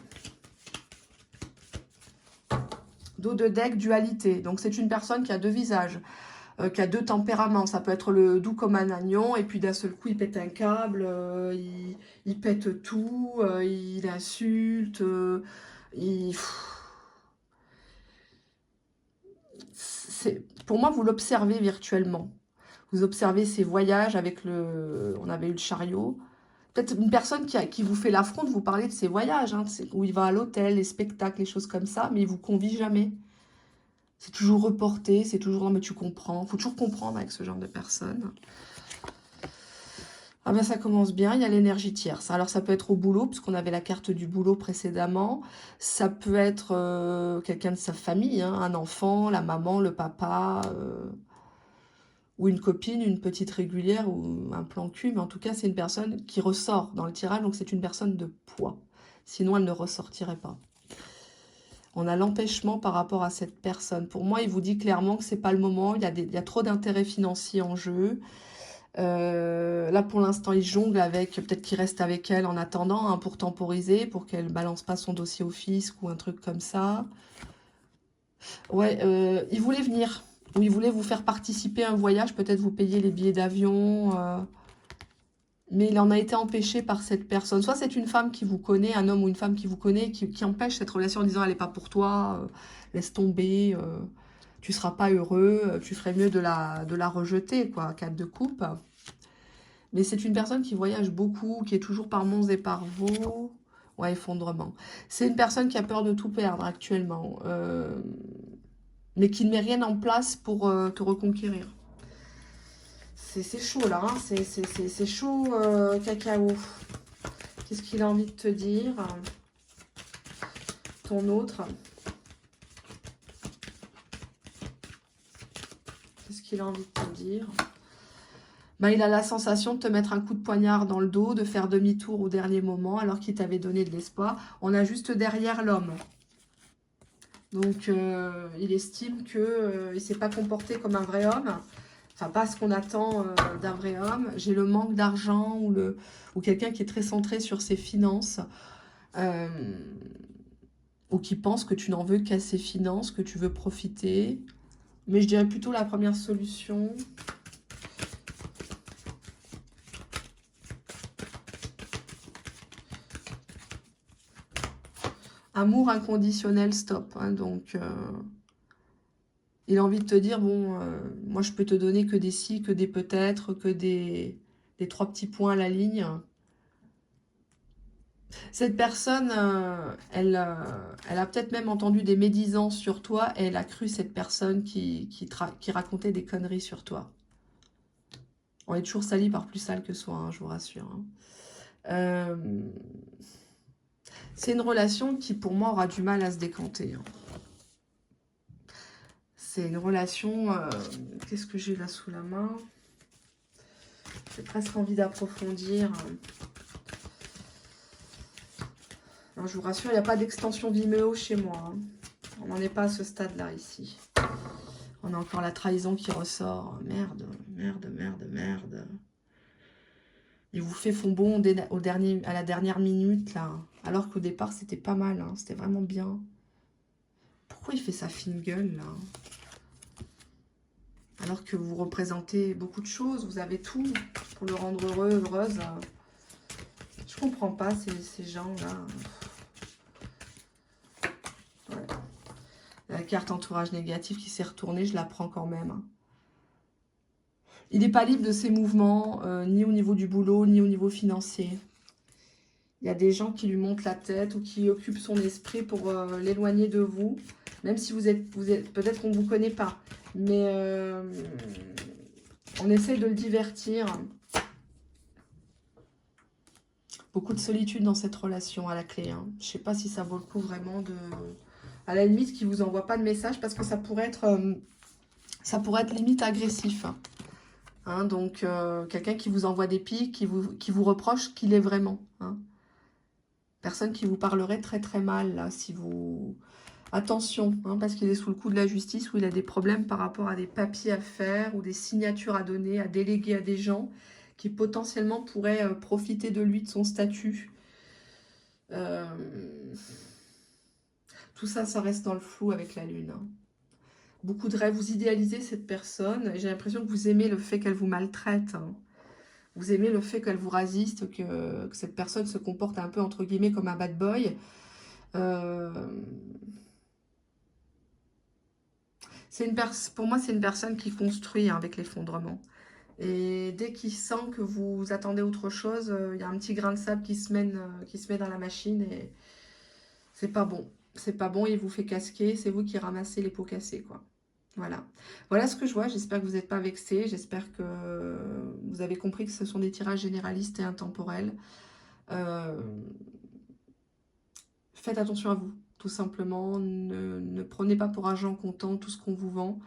Dos de deck, dualité. Donc, c'est une personne qui a deux visages, qui a deux tempéraments. Ça peut être le doux comme un agneau, et puis d'un seul coup, il pète un câble, il pète tout, il insulte, Pour moi, vous l'observez virtuellement. Vous observez ses voyages avec le... On avait eu le chariot. Peut-être une personne qui vous fait l'affront de vous parler de ses voyages, hein, où il va à l'hôtel, les spectacles, les choses comme ça, mais il vous convie jamais. C'est toujours reporté, c'est toujours... Non, mais tu comprends. Il faut toujours comprendre avec ce genre de personnes. Ah ben ça commence bien, il y a l'énergie tierce. Alors ça peut être au boulot, puisqu'on avait la carte du boulot précédemment. Ça peut être quelqu'un de sa famille, hein, un enfant, la maman, le papa... ou une copine, une petite régulière, ou un plan cul, mais en tout cas, c'est une personne qui ressort dans le tirage, donc c'est une personne de poids. Sinon, elle ne ressortirait pas. On a l'empêchement par rapport à cette personne. Pour moi, il vous dit clairement que c'est pas le moment, il y a trop d'intérêts financiers en jeu. Là, pour l'instant, il jongle avec, peut-être qu'il reste avec elle en attendant, hein, pour temporiser, pour qu'elle balance pas son dossier au fisc ou un truc comme ça. Ouais, il voulait venir, ou il voulait vous faire participer à un voyage, peut-être vous payer les billets d'avion, mais il en a été empêché par cette personne. Soit c'est une femme qui vous connaît, un homme ou une femme qui vous connaît, qui empêche cette relation en disant elle n'est pas pour toi, laisse tomber, tu seras pas heureux, tu ferais mieux de la rejeter, quoi, 4 de coupe. Mais c'est une personne qui voyage beaucoup, qui est toujours par Mons et par Vaux. Ouais, effondrement. C'est une personne qui a peur de tout perdre actuellement, mais qui ne met rien en place pour te reconquérir. C'est chaud là, hein, c'est chaud, cacao. Qu'est-ce qu'il a envie de te dire? Ton autre. Qu'est-ce qu'il a envie de te dire? Ben, il a la sensation de te mettre un coup de poignard dans le dos, de faire demi-tour au dernier moment, alors qu'il t'avait donné de l'espoir. On a juste derrière l'homme. Donc, il estime qu'il ne s'est pas comporté comme un vrai homme. Enfin, pas ce qu'on attend d'un vrai homme. J'ai le manque d'argent ou quelqu'un qui est très centré sur ses finances. Ou qui pense que tu n'en veux qu'à ses finances, que tu veux profiter. Mais je dirais plutôt la première solution. Amour inconditionnel, stop. Hein, donc, il a envie de te dire, bon, moi je peux te donner que des si, que des peut-être, que des 3 petits points à la ligne. Cette personne, elle a peut-être même entendu des médisances sur toi et elle a cru cette personne qui racontait des conneries sur toi. On est toujours sali par plus sale que soi, hein, je vous rassure. Hein. C'est une relation qui, pour moi, aura du mal à se décanter. Hein. C'est une relation... Qu'est-ce que j'ai là sous la main? J'ai presque envie d'approfondir. Je vous rassure, il n'y a pas d'extension Vimeo chez moi. Hein. On n'en est pas à ce stade-là, ici. On a encore la trahison qui ressort. Merde, merde, merde, merde. Il vous fait fond bon à la dernière minute, là. Alors qu'au départ, c'était pas mal. Hein. C'était vraiment bien. Pourquoi il fait sa fine gueule, là? Alors que vous représentez beaucoup de choses. Vous avez tout pour le rendre heureux, heureuse. Je comprends pas ces gens-là. Ouais. La carte entourage négatif qui s'est retournée, je la prends quand même. Hein. Il n'est pas libre de ses mouvements, ni au niveau du boulot, ni au niveau financier. Il y a des gens qui lui montent la tête ou qui occupent son esprit pour l'éloigner de vous. Même si vous êtes peut-être qu'on ne vous connaît pas. Mais on essaie de le divertir. Beaucoup de solitude dans cette relation à la clé. Hein. Je ne sais pas si ça vaut le coup vraiment de... À la limite, qu'il ne vous envoie pas de message parce que ça pourrait être limite agressif. Hein, donc, quelqu'un qui vous envoie des pics, qui vous reproche qu'il est vraiment. Hein. Personne qui vous parlerait très très mal, là, si vous... Attention, hein, parce qu'il est sous le coup de la justice, où il a des problèmes par rapport à des papiers à faire, ou des signatures à donner, à déléguer à des gens, qui potentiellement pourraient profiter de lui, de son statut. Tout ça, ça reste dans le flou avec la lune. Hein. Beaucoup de rêves, vous idéalisez cette personne, et j'ai l'impression que vous aimez le fait qu'elle vous maltraite. Hein. Vous aimez le fait qu'elle vous résiste, que cette personne se comporte un peu, entre guillemets, comme un bad boy. Pour moi, c'est une personne qui construit hein, avec l'effondrement. Et dès qu'il sent que vous attendez autre chose, il y a un petit grain de sable qui se met dans la machine et c'est pas bon. C'est pas bon, il vous fait casquer, c'est vous qui ramassez les pots cassés, quoi. Voilà. Voilà ce que je vois. J'espère que vous n'êtes pas vexés. J'espère que vous avez compris que ce sont des tirages généralistes et intemporels. Faites attention à vous, tout simplement. Ne prenez pas pour argent comptant tout ce qu'on vous vend.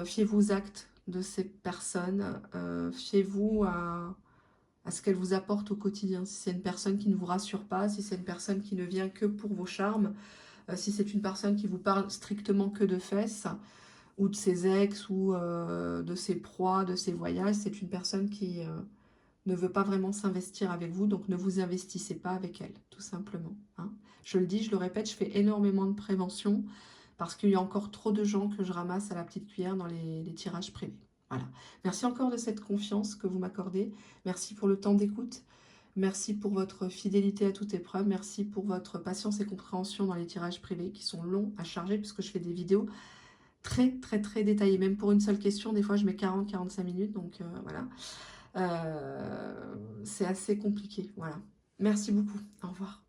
Fiez-vous aux actes. de ces personnes. Fiez-vous à ce qu'elle vous apporte au quotidien. Si c'est une personne qui ne vous rassure pas, si c'est une personne qui ne vient que pour vos charmes, si c'est une personne qui vous parle strictement que de fesses, ou de ses ex, ou de ses proies, de ses voyages, c'est une personne qui ne veut pas vraiment s'investir avec vous, donc ne vous investissez pas avec elle, tout simplement. Hein. Je le dis, je le répète, je fais énormément de prévention, parce qu'il y a encore trop de gens que je ramasse à la petite cuillère dans les tirages privés. Voilà. Merci encore de cette confiance que vous m'accordez. Merci pour le temps d'écoute. Merci pour votre fidélité à toute épreuve. Merci pour votre patience et compréhension dans les tirages privés qui sont longs à charger puisque je fais des vidéos très détaillées. Même pour une seule question, des fois je mets 40-45 minutes. Donc voilà. C'est assez compliqué. Voilà. Merci beaucoup. Au revoir.